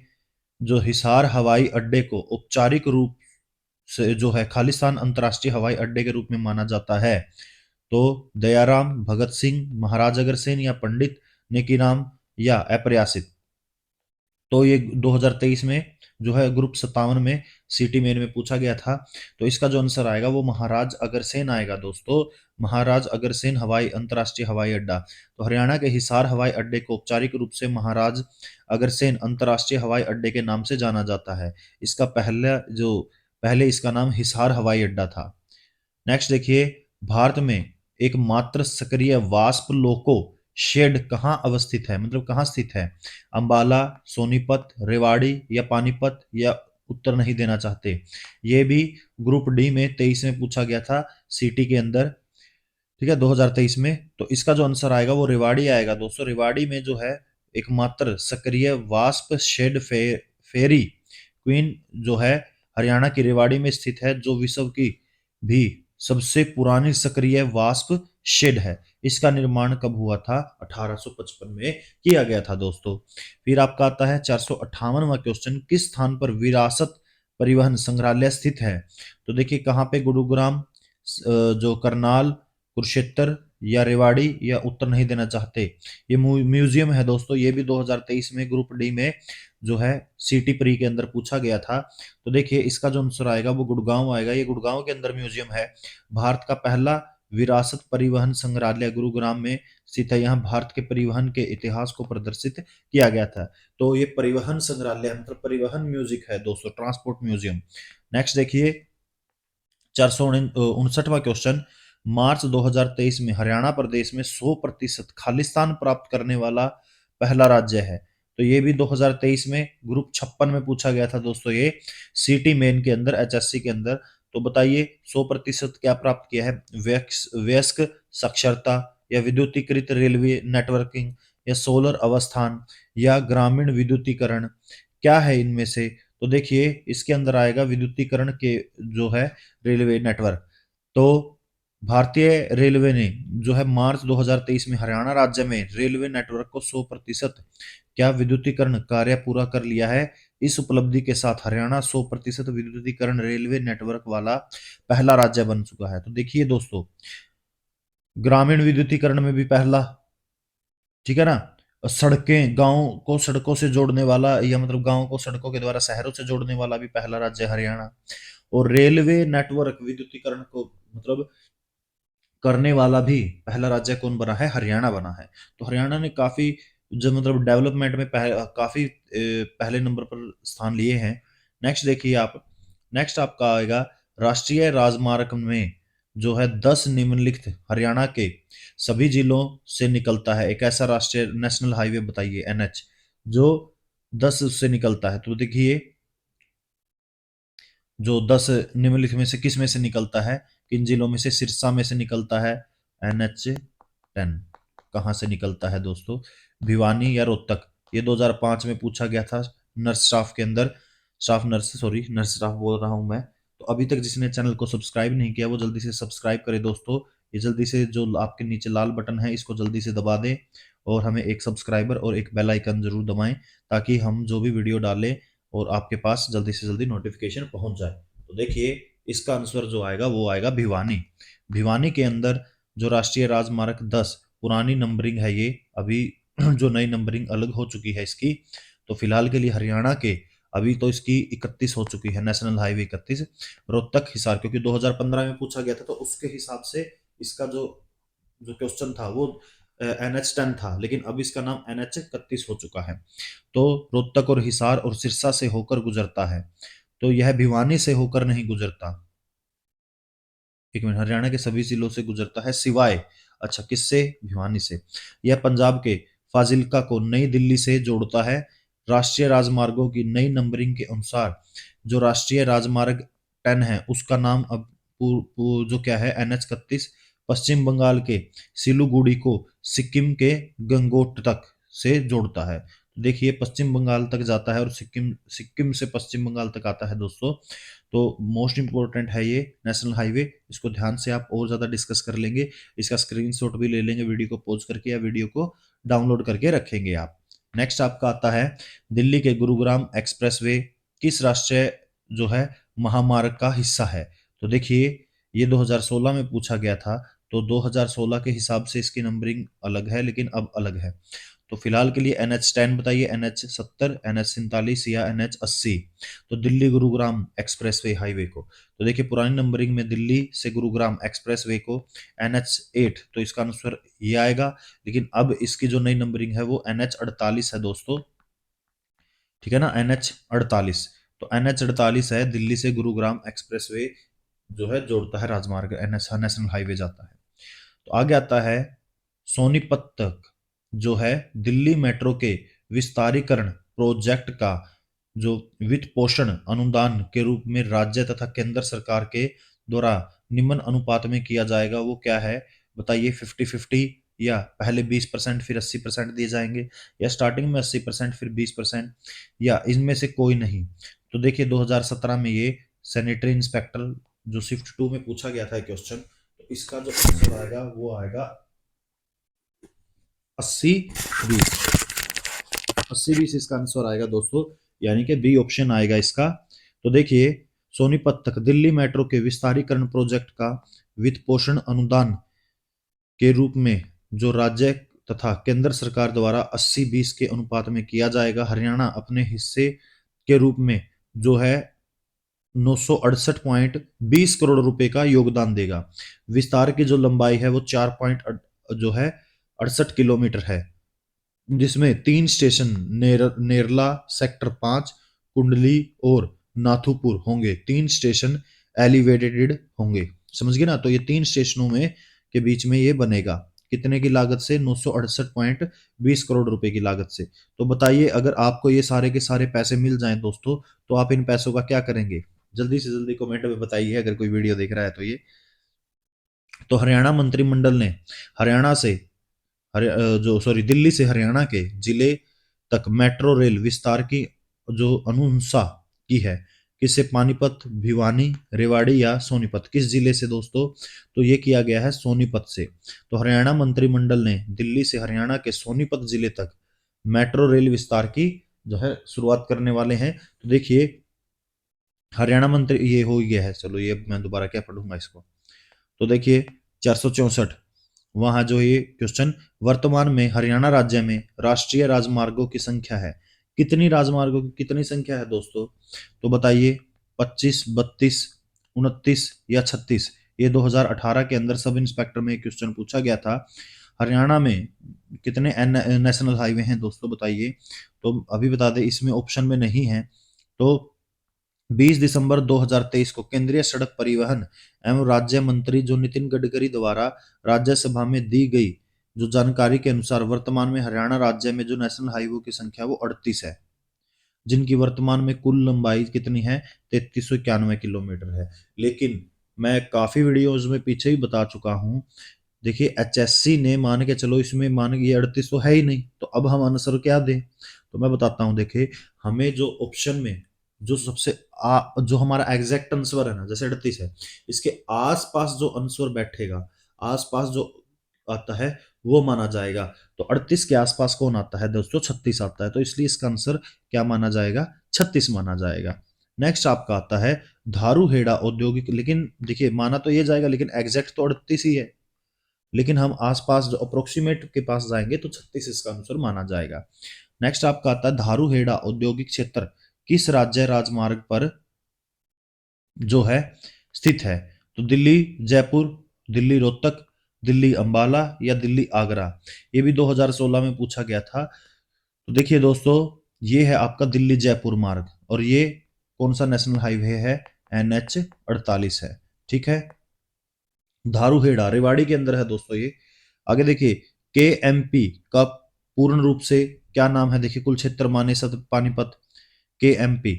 जो हिसार हवाई अड्डे को औपचारिक रूप से जो है खालिस्तान अंतर्राष्ट्रीय हवाई अड्डे के रूप में माना जाता है। तो दयाराम, भगत सिंह, महाराज अग्रसेन या पंडित नेकीराम या अप्रयासित? तो ये 2023 में जो है ग्रुप 57 में सिटी मेन में पूछा गया था। तो इसका जो आंसर आएगा वो महाराज अग्रसेन आएगा दोस्तों। महाराज अग्रसेन हवाई अंतर्राष्ट्रीय हवाई अड्डा। तो हरियाणा के हिसार हवाई अड्डे को औपचारिक रूप से महाराज अग्रसेन अंतर्राष्ट्रीय हवाई अड्डे के नाम से जाना जाता है। इसका पहले इसका नाम हिसार हवाई अड्डा था। नेक्स्ट देखिए, भारत में एकमात्र सक्रिय वाष्प लोको शेड कहाँ अवस्थित है, मतलब कहाँ स्थित है? अंबाला, सोनीपत, रेवाड़ी या पानीपत या उत्तर नहीं देना चाहते? ये भी ग्रुप डी में 23 में पूछा गया था, सिटी के अंदर, ठीक है, 2023 में। तो इसका जो आंसर आएगा वो रेवाड़ी आएगा दोस्तों। रेवाड़ी में जो है एकमात्र सक्रिय वाष्प शेड फेरी क्वीन जो है हरियाणा की रेवाड़ी में स्थित है, जो विश्व की भी सबसे पुरानी सक्रिय वाष्प शेड है। इसका निर्माण कब हुआ था? 1855 में किया गया था दोस्तों। फिर आपका आता है 458वां क्वेश्चन, किस स्थान पर विरासत परिवहन संग्रहालय स्थित है? तो देखिए कहाँ पे, गुरुग्राम, जो करनाल, कुरुक्षेत्र या रेवाड़ी या उत्तर नहीं देना चाहते? ये म्यूजियम है दोस्तों। ये भी 2023 में ग्रुप डी में जो है सिटी प्री के अंदर पूछा गया था। तो देखिए इसका जो आंसर आएगा वो गुड़गांव आएगा। ये गुड़गांव के अंदर म्यूजियम है। भारत का पहला विरासत परिवहन संग्रहालय गुरुग्राम में स्थित है। यहाँ भारत के परिवहन के इतिहास को प्रदर्शित किया गया था। तो ये परिवहन संग्रहालय मतलब परिवहन म्यूजिक है दोस्तों, ट्रांसपोर्ट म्यूजियम। नेक्स्ट देखिए 459वां क्वेश्चन, मार्च 2023 में हरियाणा प्रदेश में 100% खालिस्तान प्राप्त करने वाला पहला राज्य है। तो ये भी 2023 में ग्रुप 56 में पूछा गया था दोस्तों, ये सिटी मेन के अंदर, HSC के अंदर। तो बताइए 100% क्या प्राप्त किया है? वयस्क साक्षरता या विद्युतीकृत रेलवे नेटवर्किंग या सोलर अवस्थान या ग्रामीण विद्युतीकरण, क्या है इनमें से? तो देखिए इसके अंदर आएगा विद्युतीकरण के जो है रेलवे नेटवर्क। तो भारतीय रेलवे ने जो है मार्च 2023 में हरियाणा राज्य में रेलवे नेटवर्क को 100% क्या विद्युतीकरण कार्य पूरा कर लिया है। इस उपलब्धि के साथ हरियाणा 100% विद्युतीकरण रेलवे नेटवर्क वाला पहला राज्य बन चुका है। तो देखिए दोस्तों, ग्रामीण विद्युतीकरण में भी पहला, ठीक है ना। सड़कें, गांव को सड़कों से जोड़ने वाला, या मतलब गांव को सड़कों के द्वारा शहरों से जोड़ने वाला भी पहला राज्य हरियाणा। और रेलवे नेटवर्क विद्युतीकरण को मतलब करने वाला भी पहला राज्य कौन बना है? हरियाणा बना है। तो हरियाणा ने काफी जो मतलब डेवलपमेंट में काफी पहले नंबर पर स्थान लिए हैं। नेक्स्ट देखिए आप, नेक्स्ट आपका आएगा राष्ट्रीय राजमार्ग में जो है 10 निम्नलिखित हरियाणा के सभी जिलों से निकलता है। एक ऐसा राष्ट्रीय नेशनल हाईवे बताइए, NH, जो 10 उससे निकलता है। तो देखिए जो 10 निम्नलिखित में से किस में से निकलता है? किन जिलों में से? सिरसा में से निकलता है NH 10। कहाँ से निकलता है दोस्तों? भिवानी या रोहतक? ये 2005 में पूछा गया था नर्स स्टाफ के अंदर, staff nurse, sorry nurse staff बोल रहा हूं मैं। तो अभी तक जिसने चैनल को सब्सक्राइब नहीं किया वो जल्दी से सब्सक्राइब करे दोस्तों। ये जल्दी से जो आपके नीचे लाल बटन है इसको जल्दी से दबा दें, और हमें एक सब्सक्राइबर और एक बेल आइकन जरूर दबाएं, ताकि हम जो भी वीडियो डालें और आपके पास जल्दी से जल्दी नोटिफिकेशन पहुंच जाए। तो देखिए इसका आंसर जो आएगा वो आएगा भिवानी। भिवानी के अंदर जो राष्ट्रीय राजमार्ग 10, पुरानी नंबरिंग है ये, अभी जो नई नंबरिंग अलग हो चुकी है इसकी। तो फिलहाल के लिए हरियाणा के अभी तो इसकी 31 हो चुकी है, नेशनल हाईवे 31, रोहतक हिसार, क्योंकि 2015 में पूछा गया था तो उसके हिसाब से इसका जो जो क्वेश्चन था वो NH 10 था, लेकिन अब इसका नाम NH 31 हो चुका है। तो रोहतक और हिसार और सिरसा से होकर गुजरता है। तो यह भिवानी से होकर नहीं गुजरता। एक मिनट, हरियाणा के सभी जिलों से गुजरता है सिवाय अच्छा, किससे? भिवानी से। यह पंजाब के फाजिल्का को नई दिल्ली से जोड़ता है। राष्ट्रीय राजमार्गों की नई नंबरिंग के अनुसार जो राष्ट्रीय राजमार्ग 10 है उसका नाम अब जो क्या है NH 31 पश्चिम बंगाल के सिलीगुड़ी को सिक्किम के गंगोट तक से जोड़ता है। देखिए पश्चिम बंगाल तक जाता है और सिक्किम सिक्किम से पश्चिम बंगाल तक आता है दोस्तों। तो मोस्ट इंपॉर्टेंट है ये नेशनल हाईवे, इसको ध्यान से आप और ज्यादा डिस्कस कर लेंगे। इसका स्क्रीनशॉट भी ले लेंगे वीडियो को पॉज करके, या वीडियो को डाउनलोड करके रखेंगे आप। नेक्स्ट आपका आता है दिल्ली के गुरुग्राम एक्सप्रेसवे किस राष्ट्रीय जो है महामार्ग का हिस्सा है। तो देखिए ये 2016 में पूछा गया था, तो 2016 के हिसाब से इसकी नंबरिंग अलग है, लेकिन अब अलग है। तो फिलहाल के लिए NH 10 बताइए, NH 70, NH 47 या NH 80। तो दिल्ली गुरुग्राम एक्सप्रेसवे हाईवे को, तो देखिए पुरानी नंबरिंग में दिल्ली से गुरुग्राम एक्सप्रेसवे को NH 8, तो इसका आंसर ये आएगा। लेकिन अब इसकी जो नई नंबरिंग है वो NH 48 है दोस्तों, ठीक है ना, NH 48। तो NH 48 है, दिल्ली से गुरुग्राम एक्सप्रेसवे जो है जोड़ता है राजमार्ग, NH नेशनल हाईवे जाता है। तो आगे आता है सोनीपत तक, जो है दिल्ली मेट्रो के विस्तारीकरण प्रोजेक्ट का जो वित्त पोषण अनुदान के रूप में राज्य तथा केंद्र सरकार के द्वारा निम्न अनुपात में किया जाएगा, वो क्या है बताइए? 50-50, या पहले 20% फिर 80% दिए जाएंगे, या स्टार्टिंग में 80% फिर 20%, या इनमें से कोई नहीं। तो देखिए 2017 में ये सैनिटरी इंस्पेक्टर जो शिफ्ट 2 में पूछा गया था क्वेश्चन, तो इसका जो आंसर आएगा वो आएगा 80-20। 80-20 इसका आंसर आएगा दोस्तों, यानी कि बी ऑप्शन आएगा इसका। तो देखिए सोनीपत तक दिल्ली मेट्रो के विस्तारीकरण प्रोजेक्ट का वित्त पोषण अनुदान के रूप में जो राज्य तथा केंद्र सरकार द्वारा 80-20 के अनुपात में किया जाएगा। हरियाणा अपने हिस्से के रूप में जो है 968.20 करोड़ रुपए का योगदान देगा। विस्तार की जो लंबाई है वो 4 पॉइंट जो है 68 किलोमीटर है, जिसमें 3 स्टेशन नेरला सेक्टर 5, कुंडली और नाथुपुर होंगे। 3 स्टेशन एलिवेटेड होंगे, समझ गए ना। तो ये 3 स्टेशनों में के बीच में ये बनेगा, कितने की लागत से? 968.20 करोड़ रुपए की लागत से। तो बताइए अगर आपको ये सारे के सारे पैसे मिल जाएं दोस्तों, तो आप इन पैसों का क्या करेंगे? जल्दी से जल्दी कमेंट में बताइए अगर कोई वीडियो देख रहा है तो ये। तो हरियाणा मंत्रिमंडल ने हरियाणा से जो सॉरी दिल्ली से हरियाणा के जिले तक मेट्रो रेल विस्तार की जो अनुशंसा की है, किससे? पानीपत, भिवानी, रेवाड़ी या सोनीपत, किस जिले से दोस्तों? तो ये किया गया है सोनीपत से। तो हरियाणा मंत्रिमंडल ने दिल्ली से हरियाणा के सोनीपत जिले तक मेट्रो रेल विस्तार की जो है शुरुआत करने वाले हैं। तो देखिए हरियाणा मंत्री ये हो गया है, चलो ये मैं दोबारा क्या पढ़ूंगा इसको। तो देखिए 464 वहां जो ये क्वेश्चन, वर्तमान में हरियाणा राज्य में राष्ट्रीय राजमार्गों की संख्या है, कितनी राजमार्गों की कितनी संख्या है दोस्तों? तो बताइए 25, 32, 29 या 36। ये 2018 के अंदर सब इंस्पेक्टर में क्वेश्चन पूछा गया था। हरियाणा में कितने नेशनल हाईवे हैं दोस्तों बताइए? तो अभी बता दें इसमें ऑप्शन में नहीं है। तो 20 दिसंबर 2023 को केंद्रीय सड़क परिवहन एवं राज्य मंत्री जो नितिन गडकरी द्वारा राज्यसभा में दी गई जो जानकारी के अनुसार वर्तमान में हरियाणा राज्य में जो नेशनल हाईवे की संख्या वो 38 है, जिनकी वर्तमान में कुल लंबाई कितनी है? 3391 किलोमीटर है। लेकिन मैं काफी वीडियोज में पीछे ही बता चुका हूं, देखिए HSC ने मान के चलो इसमें मान ये 38 तो है ही नहीं, तो अब हम आंसर क्या दें? तो मैं बताता हूं, देखिए हमें जो ऑप्शन में जो सबसे जो हमारा एग्जैक्ट आंसर है ना, जैसे 38 है, इसके आसपास जो आंसर बैठेगा, आसपास जो आता है वो माना जाएगा। तो 38 के आसपास कौन आता है दोस्तों? 36 आता है, तो इसलिए इसका आंसर क्या माना जाएगा? 36 माना जाएगा। नेक्स्ट आपका आता है धारूहेड़ा औद्योगिक, लेकिन देखिए माना तो ये जाएगा लेकिन एग्जैक्ट तो 38 ही है, लेकिन हम आसपास जो अप्रोक्सीमेट के पास जाएंगे तो 36 इसका आंसर माना जाएगा। नेक्स्ट आपका आता है धारूहेड़ा औद्योगिक क्षेत्र किस राज्य राजमार्ग पर जो है स्थित है? तो दिल्ली जयपुर, दिल्ली रोहतक, दिल्ली अंबाला या दिल्ली आगरा। ये भी 2016 में पूछा गया था। तो देखिए दोस्तों ये है आपका दिल्ली जयपुर मार्ग, और ये कौन सा नेशनल हाईवे है? NH 48 है, ठीक है। धारूहेड़ा रेवाड़ी के अंदर है दोस्तों ये। आगे देखिए, के एम पी का पूर्ण रूप से क्या नाम है? देखिए, कुलक्षेत्र मानेसर पानीपत, के एम पी,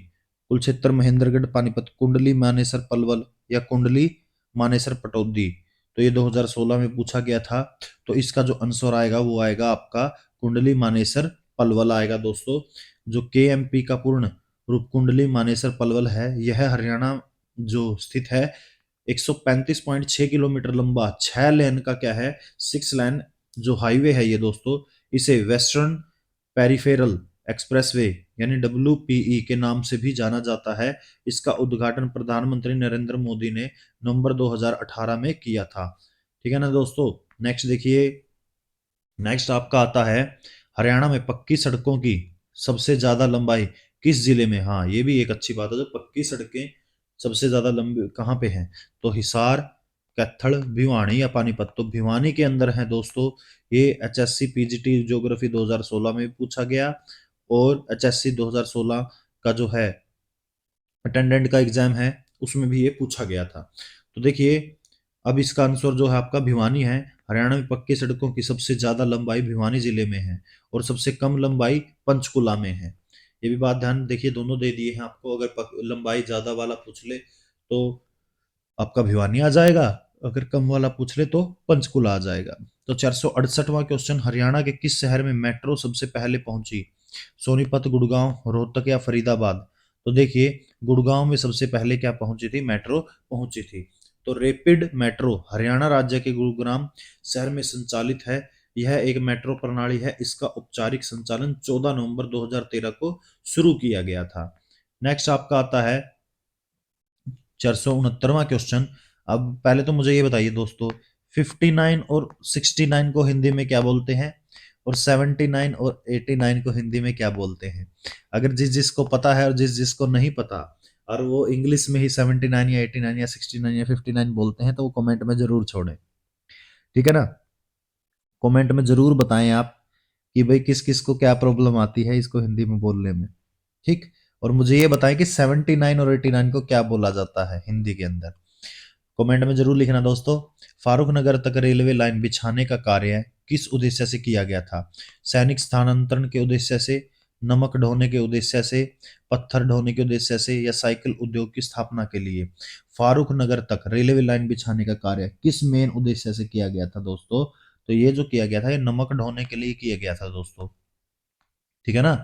कुलक्षेत्र महेंद्रगढ़ पानीपत, कुंडली मानेसर पलवल या कुंडली मानेसर पटौदी। तो ये 2016 में पूछा गया था। तो इसका जो आंसर आएगा वो आएगा आपका कुंडली मानेसर पलवल आएगा दोस्तों। जो के एम पी का पूर्ण रूप कुंडली मानेसर पलवल है, यह हरियाणा जो स्थित है, 135.6 किलोमीटर लंबा 6 लेन का क्या है, 6 लेन जो हाईवे है ये दोस्तों, इसे वेस्टर्न पेरिफेरल एक्सप्रेसवे यानी WPE के नाम से भी जाना जाता है। इसका उद्घाटन प्रधानमंत्री नरेंद्र मोदी ने नवंबर 2018 में किया था। ठीक है ना दोस्तों। नेक्स्ट देखिए, नेक्स्ट आपका आता है, हरियाणा में पक्की सड़कों की सबसे ज्यादा लंबाई किस जिले में? हाँ, ये भी एक अच्छी बात है, जो पक्की सड़कें सबसे ज्यादा लंबी कहाँ पे हैं? तो हिसार, कैथल, भिवानी या पानीपत। तो भिवानी के अंदर है दोस्तों। ये HSC PGT ज्योग्राफी 2016 में भी पूछा गया, और HSC 2016 का जो है अटेंडेंट का एग्जाम है उसमें भी ये पूछा गया था। तो देखिए, अब इसका आंसर जो है आपका भिवानी है। हरियाणा में पक्की सड़कों की सबसे ज्यादा लंबाई भिवानी जिले में है, और सबसे कम लंबाई पंचकुला में है। ये भी बात ध्यान देखिए, दोनों दे दिए हैं आपको। अगर लंबाई ज्यादा वाला पूछ ले तो आपका भिवानी आ जाएगा, अगर कम वाला पूछ ले तो पंचकुला आ जाएगा। तो 468वां क्वेश्चन, हरियाणा के किस शहर में मेट्रो सबसे पहले पहुंची? सोनीपत, गुड़गांव, रोहतक या फरीदाबाद। तो देखिए, गुड़गांव में सबसे पहले क्या पहुंची थी? मेट्रो पहुंची थी। तो रैपिड मेट्रो हरियाणा राज्य के गुरुग्राम शहर में संचालित है। यह एक मेट्रो प्रणाली है। इसका औपचारिक संचालन 14 नवंबर 2013 को शुरू किया गया था। नेक्स्ट आपका आता है 469वां क्वेश्चन। अब पहले तो मुझे ये बताइए दोस्तों, 59 और 69 को हिंदी में क्या बोलते हैं, और 79 और 89 को हिंदी में क्या बोलते हैं? अगर जिस जिसको पता है और जिस जिसको नहीं पता, और वो इंग्लिश में ही 79 या 89 या 69 या 59 बोलते हैं, तो वो कमेंट में जरूर छोड़ें। ठीक है ना? कमेंट में जरूर बताएं आप कि भाई किस किस को क्या प्रॉब्लम आती है इसको हिंदी में बोलने में। ठीक। और मुझे ये बताएं कि 79 और 89 को क्या बोला जाता है हिंदी के अंदर। कमेंट में जरूर लिखना दोस्तों। फारूक नगर तक रेलवे लाइन बिछाने का कार्य किस उद्देश्य से किया गया था? सैनिक स्थानांतरण के उद्देश्य से, नमक ढोने के उद्देश्य से, पत्थर ढोने के उद्देश्य से, या साइकिल उद्योग की स्थापना के लिए? फारूक नगर तक रेलवे लाइन बिछाने का कार्य किस मेन उद्देश्य से किया गया था दोस्तों? तो ये जो किया गया था, ये नमक ढोने के लिए किया गया था दोस्तों। ठीक है ना?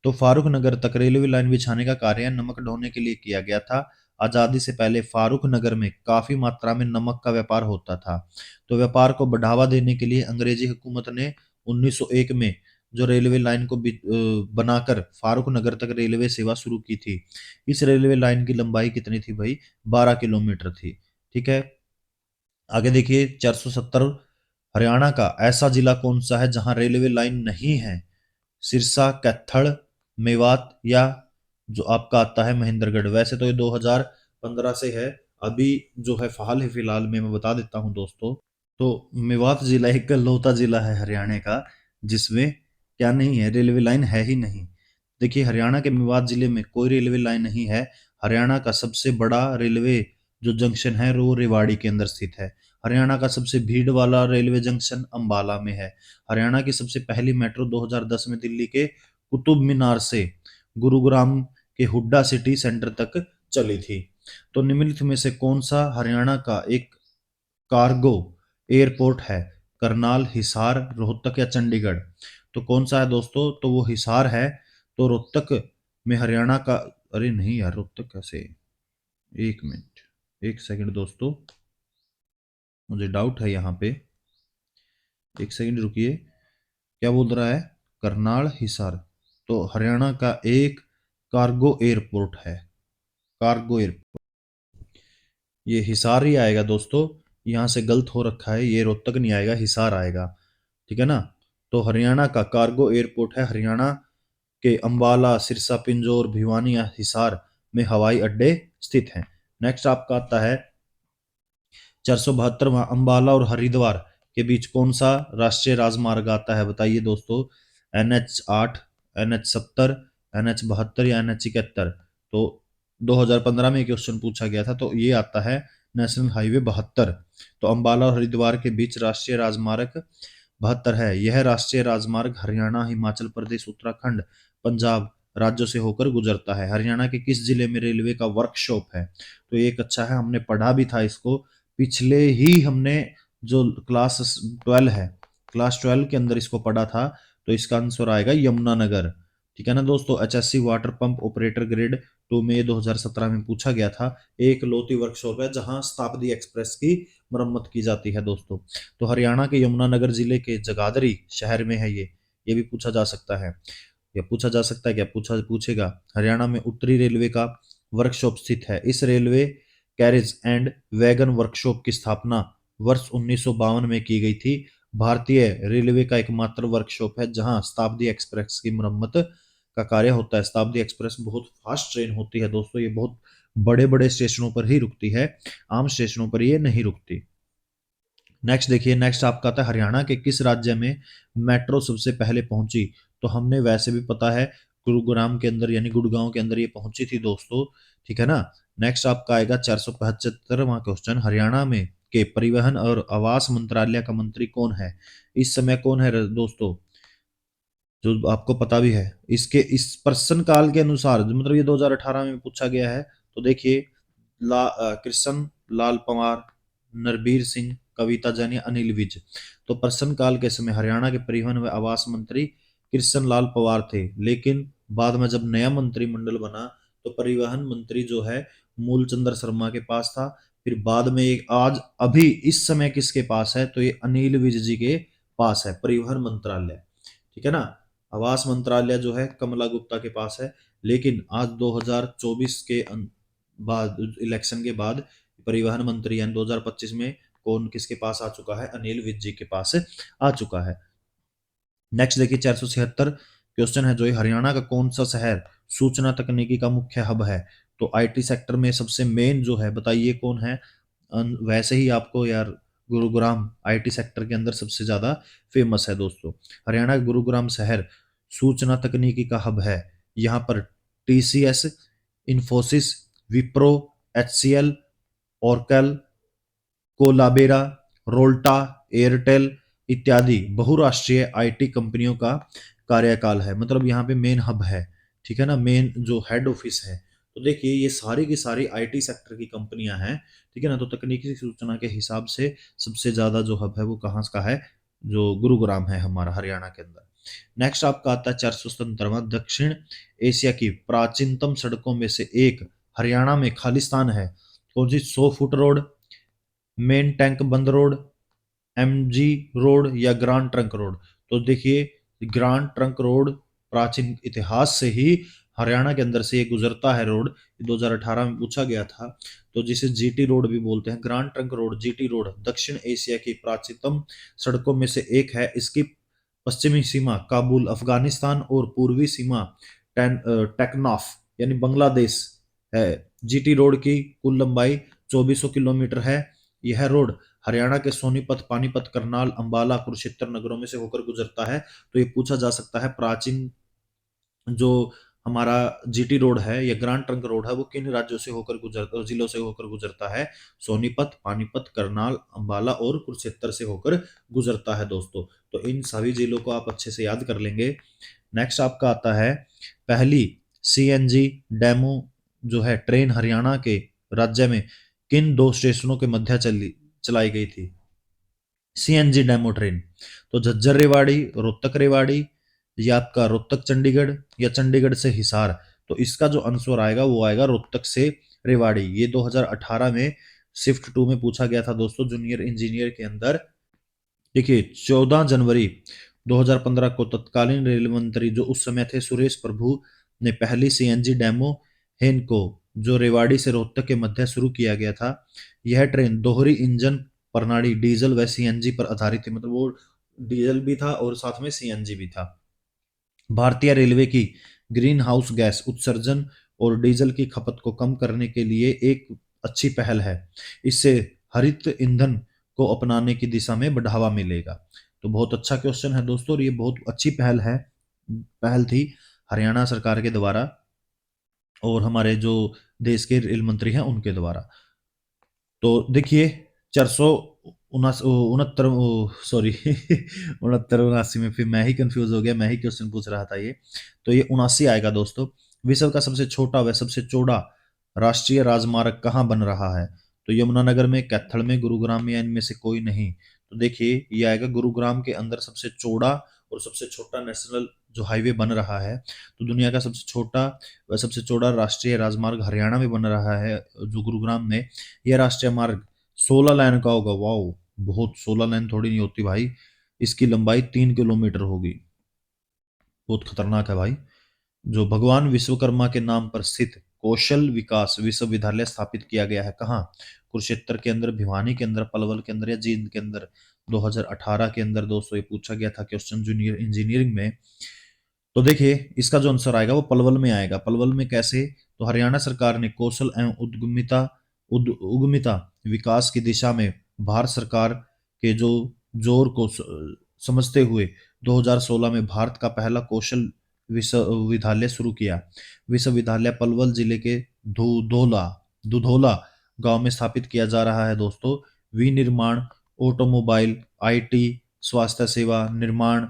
तो फारूक नगर तक रेलवे लाइन बिछाने का कार्य नमक ढोने के लिए किया गया था। आजादी से पहले फारूक नगर में काफी मात्रा में नमक का व्यापार होता था। तो व्यापार को बढ़ावा देने के लिए अंग्रेजी हुकूमत ने 1901 में जो रेलवे लाइन को बनाकर फारूक नगर तक रेलवे सेवा शुरू की थी। इस रेलवे लाइन की लंबाई कितनी थी भाई? 12 किलोमीटर थी। ठीक है। आगे देखिए 470, हरियाणा का ऐसा जिला कौन सा है जहां रेलवे लाइन नहीं है? सिरसा, कैथल, मेवात, या जो आपका आता है महेंद्रगढ़। वैसे तो ये 2015 से है, अभी जो है हाल ही फिलहाल में मैं बता देता हूँ दोस्तों। तो मेवात जिला एक लौता जिला है हरियाणा का जिसमें क्या नहीं है, रेलवे लाइन है ही नहीं। देखिए, हरियाणा के मेवात जिले में कोई रेलवे लाइन नहीं है। हरियाणा का सबसे बड़ा रेलवे जो जंक्शन है वो रेवाड़ी के अंदर स्थित है। हरियाणा का सबसे भीड़ वाला रेलवे जंक्शन अंबाला में है। हरियाणा की सबसे पहली मेट्रो 2010 में दिल्ली के कुतुब मीनार से गुरुग्राम के हुड्डा सिटी सेंटर तक चली थी। तो निम्नलिखित में से कौन सा हरियाणा का एक कार्गो एयरपोर्ट है? करनाल, हिसार, रोहतक या चंडीगढ़। तो कौन सा है दोस्तों? तो वो हिसार है। तो रोहतक में हरियाणा का, अरे नहीं यार, रोहतक कैसे? एक मिनट, एक सेकंड दोस्तों, मुझे डाउट है यहाँ पे। एक सेकंड रुकिए। क्या बोल रहा है? करनाल, हिसार। तो हरियाणा का एक कार्गो एयरपोर्ट है, कार्गो एयरपोर्ट, ये हिसार ही आएगा दोस्तों। यहाँ से गलत हो रखा है, ये रोहतक नहीं आएगा, हिसार आएगा। ठीक है ना? तो हरियाणा का कार्गो एयरपोर्ट है। हरियाणा के अंबाला, सिरसा, पिंजौर, भिवानी या हिसार में हवाई अड्डे स्थित हैं। नेक्स्ट आपका आता है 472वां, अंबाला और हरिद्वार के बीच कौन सा राष्ट्रीय राजमार्ग आता है? बताइए दोस्तों। NH8, NH70, NH72 या NH71। तो 2015 में क्वेश्चन पूछा गया था, तो ये आता है नेशनल हाईवे 72। तो अंबाला और हरिद्वार के बीच राष्ट्रीय राजमार्ग 72 है। यह राष्ट्रीय राजमार्ग हरियाणा, हिमाचल प्रदेश, उत्तराखंड, पंजाब राज्यों से होकर गुजरता है। हरियाणा के किस जिले में रेलवे का वर्कशॉप है? तो ये एक अच्छा है, हमने पढ़ा भी था इसको पिछले ही, हमने जो क्लास 12 है, क्लास 12 के अंदर इसको पढ़ा था। तो इसका आंसर आएगा यमुनानगर। ठीक है ना दोस्तों। HSC water pump operator grade 2 में 2017 में पूछा गया था। एक लौती वर्कशॉप है जहां शताब्दी एक्सप्रेस की मरम्मत की जाती है दोस्तों। तो हरियाणा के यमुनानगर जिले के जगाधरी शहर में है ये भी पूछा जा सकता है। या पूछा जा सकता है क्या, पूछेगा। हरियाणा में उत्तरी रेलवे का वर्कशॉप स्थित है। इस railway carriage and wagon workshop की स्थापना वर्ष 1952 में की गई थी। भारतीय रेलवे का एकमात्र वर्कशॉप है जहां शताब्दी एक्सप्रेस की मरम्मत का कार्य होता है। शताब्दी एक्सप्रेस बहुत फास्ट ट्रेन होती है दोस्तों, ये बहुत बड़े बड़े स्टेशनों पर ही रुकती है, आम स्टेशनों पर ये नहीं रुकती। नेक्स्ट देखिए, नेक्स्ट आपका आता है हरियाणा के किस राज्य में मेट्रो सबसे पहले पहुंची? तो हमने वैसे भी पता है गुरुग्राम के अंदर यानी गुड़गांव के अंदर ये पहुंची थी दोस्तों। ठीक है ना। नेक्स्ट आपका आएगा 475वां क्वेश्चन, हरियाणा में के परिवहन और आवास मंत्रालय का मंत्री कौन है? इस समय कौन है दोस्तों, जो आपको पता भी है? इसके इस प्रश्न काल के अनुसार, मतलब ये 2018 में पूछा गया है। तो देखिए, कृष्ण लाल पंवार, नरबीर सिंह, कविता जैन या अनिल विज। तो प्रश्न काल के समय हरियाणा के परिवहन व आवास मंत्री कृष्ण लाल पंवार थे, लेकिन बाद में जब नया मंत्रिमंडल बना तो परिवहन मंत्री जो है मूलचंद्र शर्मा के पास था। फिर बाद में एक आज अभी इस समय किसके पास है? तो ये अनिल विज जी के पास है परिवहन मंत्रालय। ठीक है ना। आवास मंत्रालय जो है कमला गुप्ता के पास है। लेकिन आज 2024 के बाद, इलेक्शन के बाद, परिवहन मंत्री यानी 2025 में कौन किसके पास आ चुका है? अनिल विज जी के पास आ चुका है। नेक्स्ट देखिए 476 क्वेश्चन है जो हरियाणा का कौन सा शहर सूचना तकनीकी का मुख्य हब है? तो आईटी सेक्टर में सबसे मेन जो है, बताइए कौन है? वैसे ही आपको यार, गुरुग्राम आईटी सेक्टर के अंदर सबसे ज्यादा फेमस है दोस्तों। हरियाणा का गुरुग्राम शहर सूचना तकनीकी का हब है। यहाँ पर टीसीएस, इंफोसिस, विप्रो, एचसीएल, ओरेकल, कोलाबेरा, रोल्टा, एयरटेल इत्यादि बहुराष्ट्रीय आईटी कंपनियों का कार्यकाल है। मतलब यहाँ पे मेन हब है। ठीक है ना, मेन जो हेड ऑफिस है। तो देखिए ये सारी की सारी आईटी सेक्टर की कंपनियां हैं। ठीक है ना। तो तकनीकी सूचना के हिसाब से सबसे ज्यादा जो हब है वो कहाँ का है? जो गुरुग्राम है हमारा हरियाणा के अंदर। नेक्स्ट आपका आता है 477वां, दक्षिण एशिया की प्राचीनतम सड़कों में से एक हरियाणा में खालिस्तान है। कौन सी? 100 फुट रोड, मेन टैंक बंद रोड, एमजी रोड या ग्रांड ट्रंक रोड। तो देखिए ग्रांड ट्रंक रोड प्राचीन इतिहास से ही हरियाणा के अंदर से ये गुजरता है रोड। 2018 में पूछा गया था। तो जिसे जीटी रोड भी बोलते हैं, grand trunk road, GT road दक्षिण एशिया की प्राचीनतम सड़कों में से एक है। इसकी पश्चिमी सीमा काबुल अफगानिस्तान और पूर्वी सीमा टेकनाफ यानी बांग्लादेश है। जीटी रोड की कुल लंबाई 2400 किलोमीटर है। यह रोड हरियाणा के सोनीपत, पानीपत, करनाल, अंबाला, कुरुक्षेत्र नगरों में से होकर गुजरता है। तो ये पूछा जा सकता है प्राचीन जो हमारा जीटी रोड है या ग्रांड ट्रंक रोड है वो किन राज्यों से होकर गुजरता, जिलों से होकर गुजरता है? सोनीपत, पानीपत, करनाल, अंबाला और कुरुक्षेत्र से होकर गुजरता है दोस्तों। तो इन सभी जिलों को आप अच्छे से याद कर लेंगे। नेक्स्ट आपका आता है पहली सीएनजी डेमो जो है ट्रेन हरियाणा के राज्य में किन दो स्टेशनों के मध्य चलाई गई थी? CNG demo train. तो झज्जर रेवाड़ी, रोहतक रेवाड़ी, या आपका रोहतक चंडीगढ़ या चंडीगढ़ से हिसार। तो इसका जो आंसर आएगा वो आएगा रोहतक से रेवाड़ी। ये 2018 में शिफ्ट 2 में पूछा गया था दोस्तों, जूनियर इंजीनियर के अंदर। देखिए 14 जनवरी 2015 को तत्कालीन रेल मंत्री जो उस समय थे सुरेश प्रभु ने पहली सीएनजी डेमो हेन को जो रेवाड़ी से रोहतक के मध्य शुरू किया गया था। यह ट्रेन दोहरी इंजन प्रणाली डीजल व सीएनजी पर आधारित थी। मतलब वो डीजल भी था और साथ में सीएनजी भी था। भारतीय रेलवे की ग्रीन हाउस गैस उत्सर्जन और डीजल की खपत को कम करने के लिए एक अच्छी पहल है। इससे हरित ईंधन को अपनाने की दिशा में बढ़ावा मिलेगा। तो बहुत अच्छा क्वेश्चन है दोस्तों, और ये बहुत अच्छी पहल है, पहल थी हरियाणा सरकार के द्वारा और हमारे जो देश के रेल मंत्री हैं उनके द्वारा। तो देखिए 400 उनहत्तर, सॉरी 69 में फिर मैं ही कंफ्यूज हो गया, मैं ही क्वेश्चन पूछ रहा था ये। तो ये 79 आएगा दोस्तों। विश्व का सबसे छोटा व सबसे चौड़ा राष्ट्रीय राजमार्ग कहाँ बन रहा है? तो यमुनानगर में, कैथल में, गुरुग्राम में, या इनमें से कोई नहीं? तो देखिए ये आएगा गुरुग्राम के अंदर सबसे चौड़ा और सबसे छोटा नेशनल जो हाईवे बन रहा है। तो दुनिया का सबसे छोटा व सबसे चौड़ा राष्ट्रीय राजमार्ग हरियाणा में बन रहा है, जो गुरुग्राम में। यह राष्ट्रीय मार्ग 16 लाइन का होगा। वाओ, बहुत, 16 लाइन थोड़ी नहीं होती भाई। इसकी लंबाई 3 किलोमीटर होगी। बहुत खतरनाक है भाई। जो भगवान विश्वकर्मा के नाम पर स्थित कौशल विकास विश्वविद्यालय स्थापित किया गया है कहाँ? कुरुक्षेत्र के अंदर, भिवानी के अंदर, पलवल के अंदर, या जींद के अंदर? 2018 के अंदर दोस्तों ये पूछा गया था क्वेश्चन जूनियर इंजीनियरिंग में। तो देखिए इसका जो आंसर आएगा वो पलवल में आएगा। पलवल में कैसे? तो हरियाणा सरकार ने कौशल एवं उद्यमिता विकास की दिशा में भारत सरकार के जो जोर को समझते हुए 2016 में भारत का पहला कौशल विश्वविद्यालय शुरू किया। विश्वविद्यालय पलवल जिले के दुधोला दुधोला गांव में स्थापित किया जा रहा है दोस्तों। विनिर्माण, ऑटोमोबाइल, आईटी, स्वास्थ्य सेवा, निर्माण,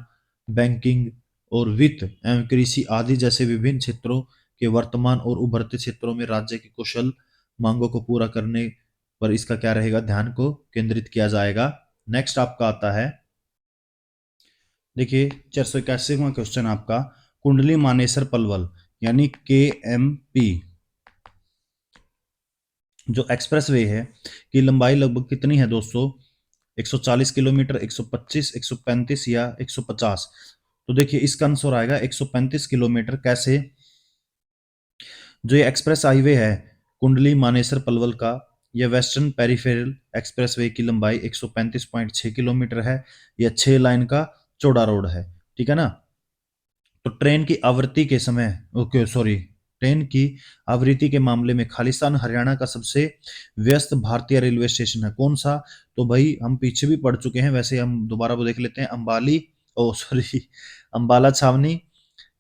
बैंकिंग और वित्त एवं कृषि आदि जैसे विभिन्न क्षेत्रों के वर्तमान और उभरते क्षेत्रों में राज्य की कुशल मांगों को पूरा करने पर इसका क्या रहेगा, ध्यान को केंद्रित किया जाएगा। नेक्स्ट आपका आता है, देखिए 481वां क्वेश्चन आपका, कुंडली मानेसर पलवल यानी KMP जो एक्सप्रेसवे है की लंबाई लगभग कितनी है दोस्तों? 140 किलोमीटर, 125, 135 या 150? तो देखिए इसका आंसर आएगा 135 किलोमीटर। कैसे? जो ये एक्सप्रेस हाईवे है कुंडली मानेसर पलवल का, यह वेस्टर्न पेरिफेरल एक्सप्रेसवे की लंबाई 135.6 किलोमीटर है। यह 6 लाइन का चौड़ा रोड है, ठीक है ना। तो ट्रेन की आवृत्ति के समय, ओके सॉरी, ट्रेन की आवृत्ति के मामले में खालिस्तान हरियाणा का सबसे व्यस्त भारतीय रेलवे स्टेशन है कौन सा? तो भाई हम पीछे भी पढ़ चुके हैं, वैसे हम दोबारा वो देख लेते हैं। अंबाली, ओ सॉरी, अंबाला छावनी,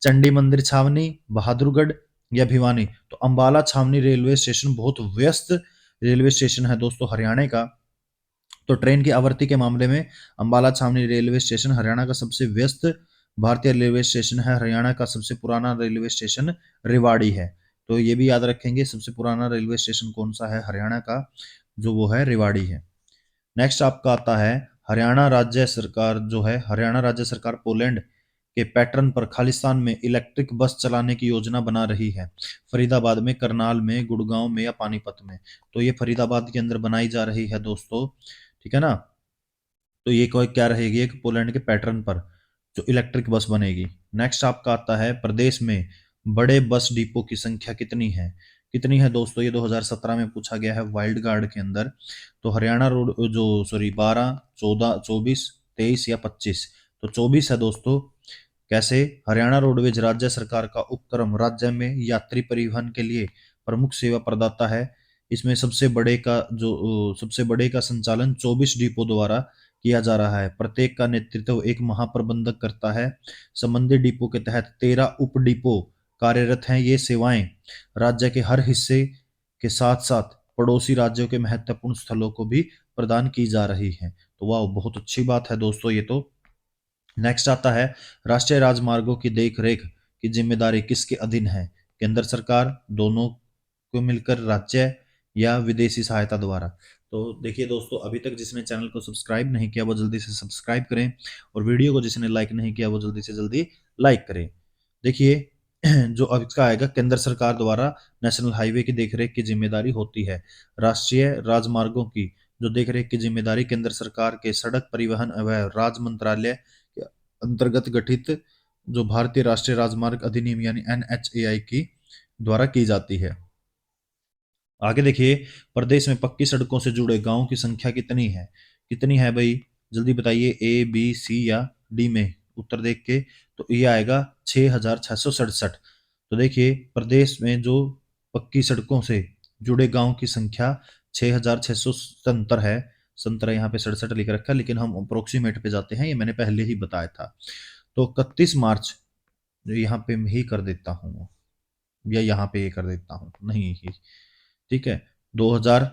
चंडी मंदिर छावनी, बहादुरगढ़ या भिवानी? तो अंबाला छावनी रेलवे स्टेशन बहुत व्यस्त रेलवे स्टेशन है दोस्तों हरियाणा का। तो ट्रेन की आवर्ती के मामले में अंबाला छावनी रेलवे स्टेशन हरियाणा का सबसे व्यस्त भारतीय रेलवे स्टेशन है। हरियाणा का सबसे पुराना रेलवे स्टेशन रेवाड़ी है। तो ये भी याद रखेंगे, सबसे पुराना रेलवे स्टेशन कौन सा है हरियाणा का, जो वो है रेवाड़ी है। नेक्स्ट आपका आता है, हरियाणा राज्य सरकार जो है, हरियाणा राज्य सरकार पोलैंड के पैटर्न पर खालिस्तान में इलेक्ट्रिक बस चलाने की योजना बना रही है। फरीदाबाद में, करनाल में, गुड़गांव में या पानीपत में? तो ये फरीदाबाद के अंदर बनाई जा रही है दोस्तों, ठीक है ना। तो ये कोई क्या रहेगी, एक पोलैंड के पैटर्न पर जो इलेक्ट्रिक बस बनेगी। नेक्स्ट आपका आता है, प्रदेश में बड़े बस डिपो की संख्या कितनी है? कितनी है दोस्तों? ये 2017 में पूछा गया है वाइल्ड कार्ड के अंदर। तो हरियाणा रोड जो सॉरी 12, 14, 24, 23 या 25? तो 24 है दोस्तों। कैसे? हरियाणा रोडवेज राज्य सरकार का उपक्रम राज्य में यात्री परिवहन के लिए प्रमुख सेवा प्रदाता है। इसमें सबसे बड़े का संचालन 24 डिपो द्वारा किया जा रहा है। प्रत्येक का नेतृत्व एक महाप्रबंधक करता है। संबंधित डिपो के तहत 13 उप डिपो कार्यरत हैं। ये सेवाएं राज्य के हर हिस्से के साथ साथ पड़ोसी राज्यों के महत्वपूर्ण स्थलों को भी प्रदान की जा रही हैं। तो वाह, बहुत अच्छी बात है दोस्तों ये तो। नेक्स्ट आता है, राष्ट्रीय राजमार्गों की देख रेख की जिम्मेदारी किसके अधीन है? केंद्र सरकार, दोनों को मिलकर, राज्य या विदेशी सहायता द्वारा? तो देखिए दोस्तों, अभी तक जिसने चैनल को सब्सक्राइब नहीं किया वो जल्दी से सब्सक्राइब करें, और वीडियो को जिसने लाइक नहीं किया वो जल्दी से जल्दी लाइक करें। देखिए जो अब इसका आएगा, केंद्र सरकार द्वारा नेशनल हाईवे की देखरेख की जिम्मेदारी होती है। राष्ट्रीय राजमार्गों की जो देखरेख की जिम्मेदारी केंद्र सरकार के सड़क परिवहन एवं राज मंत्रालय के अंतर्गत गठित जो भारतीय राष्ट्रीय राजमार्ग अधिनियम यानी NHAI की द्वारा की जाती है। आगे देखिए, प्रदेश में पक्की सड़कों से जुड़े गांवों की संख्या कितनी है? कितनी है भाई, जल्दी बताइए, A, B, C या D में उत्तर देख के। तो ये आएगा 6,667। तो देखिए प्रदेश में जो पक्की सड़कों से जुड़े गांव की संख्या 6,677 है। संतरा यहाँ पे 67 लिख रखा है, लेकिन हम अप्रोक्सीमेट पे जाते हैं, ये मैंने पहले ही बताया था। तो 31 मार्च यहाँ पे मैं ही कर देता हूँ, या यहाँ पे ये कर देता हूँ, नहीं ही, ठीक है, 2000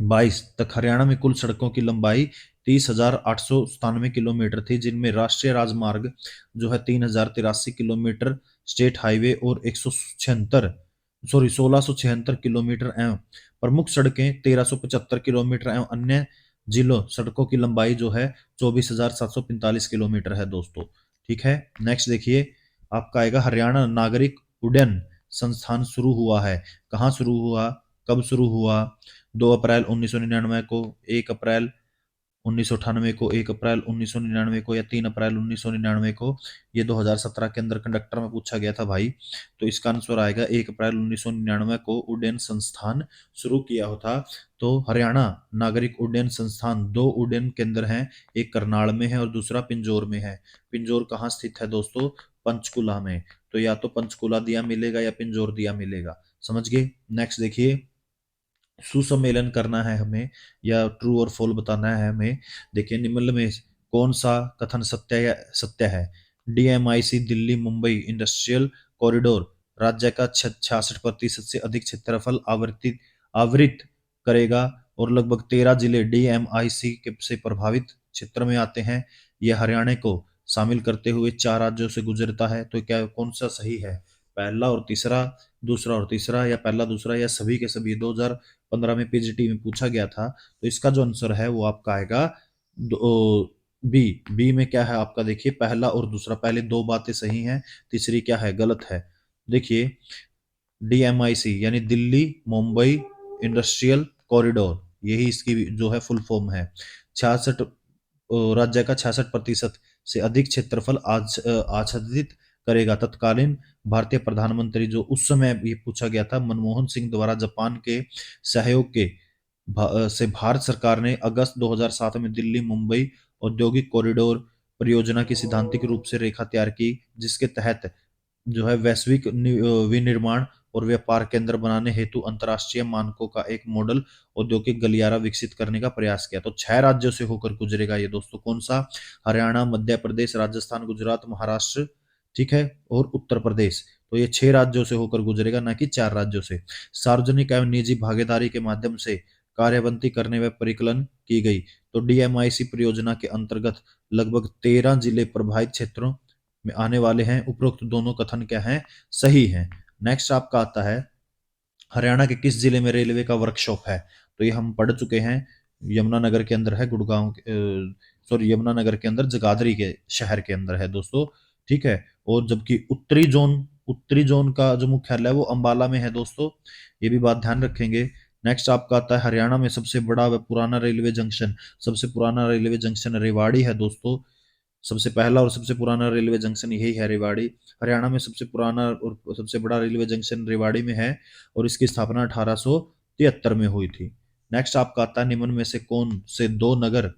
22 तक हरियाणा में कुल सड़कों की लंबाई 30,897 किलोमीटर थी, जिनमें राष्ट्रीय राजमार्ग जो है 3,083 किलोमीटर, स्टेट हाईवे और 1676 किलोमीटर एवं प्रमुख सड़कें 1,375 किलोमीटर एवं अन्य जिलों सड़कों की लंबाई जो है 24,745 किलोमीटर है दोस्तों। ठीक है, नेक्स्ट देखिए, आपका आएगा हरियाणा नागरिक उड्डयन संस्थान शुरू हुआ है। कहाँ शुरू हुआ, कब शुरू हुआ? 2 अप्रैल 1999 को, 1 अप्रैल 1998 को, 1 अप्रैल 1999 को, या 3 अप्रैल 1999 को? ये 2017 के अंदर कंडक्टर में पूछा गया था भाई। तो इसका आंसर आएगा 1 अप्रैल 1999 को उड्डयन संस्थान शुरू किया होता। तो हरियाणा नागरिक उड्डयन संस्थान 2 उड्डयन केंद्र हैं, एक करनाल में है और दूसरा पिंजौर में है। पिंजौर कहाँ स्थित है दोस्तों? पंचकुला में। तो या तो पंचकुला दिया मिलेगा या पिंजौर दिया मिलेगा, समझ गए। नेक्स्ट देखिए, सुसम्मेलन करना है हमें या ट्रू और फॉल बताना है हमें। देखिए, निम्न में कौन सा कथन सत्य या सत्य है? DMIC Delhi Mumbai industrial corridor राज्य का 66% से अधिक क्षेत्रफल आवृत करेगा और लगभग 13 जिले डीएमआईसी के से प्रभावित क्षेत्र में आते हैं। यह हरियाणा को शामिल करते हुए 4 राज्यों से गुजरता है। तो क्या कौन सा सही है? पहला और तीसरा, दूसरा और तीसरा, या पहला दूसरा, या सभी के सभी? 2015 में पीजीटी में पूछा गया था। तो इसका जो आंसर है वो आपका आएगा बी। बी में क्या है आपका? देखिए, पहला और दूसरा, पहले दो बातें सही हैं, तीसरी क्या है? गलत है। देखिए, डीएमआईसी यानी दिल्ली मुंबई इंडस्ट्रियल कॉरिडोर, यही इसकी जो है फुल फॉर्म है। 66 राज्य का 66% से अधिक क्षेत्रफल आच्छादित करेगा। तत्कालीन भारतीय प्रधानमंत्री, जो उस समय ये पूछा गया था, मनमोहन सिंह द्वारा जापान के सहयोग से भारत सरकार ने अगस्त 2007 में दिल्ली मुंबई औद्योगिक कॉरिडोर परियोजना की सैद्धांतिक रूप से रेखा तैयार की, जिसके तहत जो है वैश्विक विनिर्माण और व्यापार केंद्र बनाने हेतु अंतर्राष्ट्रीय मानकों का एक मॉडल औद्योगिक गलियारा विकसित करने का प्रयास किया। तो 6 राज्यों से होकर गुजरेगा ये दोस्तों। कौन सा? हरियाणा, मध्य प्रदेश, राजस्थान, गुजरात, महाराष्ट्र, ठीक है, और उत्तर प्रदेश। तो ये 6 राज्यों से होकर गुजरेगा, ना कि 4 राज्यों से। सार्वजनिक एवं निजी भागीदारी के माध्यम से कार्यबंदी करने व परिकलन की गई। तो डीएमआईसी परियोजना के अंतर्गत लगभग 13 जिले प्रभावित क्षेत्रों में आने वाले हैं। उपरोक्त दोनों कथन क्या हैं? सही हैं। नेक्स्ट आपका आता है, हरियाणा के किस जिले में रेलवे का वर्कशॉप है? तो ये हम पढ़ चुके हैं, यमुनानगर के अंदर है, गुड़गांव सॉरी, यमुनानगर के अंदर जगाधरी के शहर के अंदर है दोस्तों। ठीक है, और जबकि उत्तरी जोन का जो मुख्यालय है वो अंबाला में है दोस्तों, ये भी बात ध्यान रखेंगे। नेक्स्ट आपका आता है, हरियाणा में सबसे बड़ा व पुराना रेलवे जंक्शन। सबसे पुराना रेलवे जंक्शन रेवाड़ी है दोस्तों। सबसे पहला और सबसे पुराना रेलवे जंक्शन यही है, रेवाड़ी। हरियाणा में सबसे पुराना और सबसे बड़ा रेलवे जंक्शन रेवाड़ी में है और इसकी स्थापना 1873 में हुई थी। नेक्स्ट आपका आता है, निम्न में से कौन से दो नगर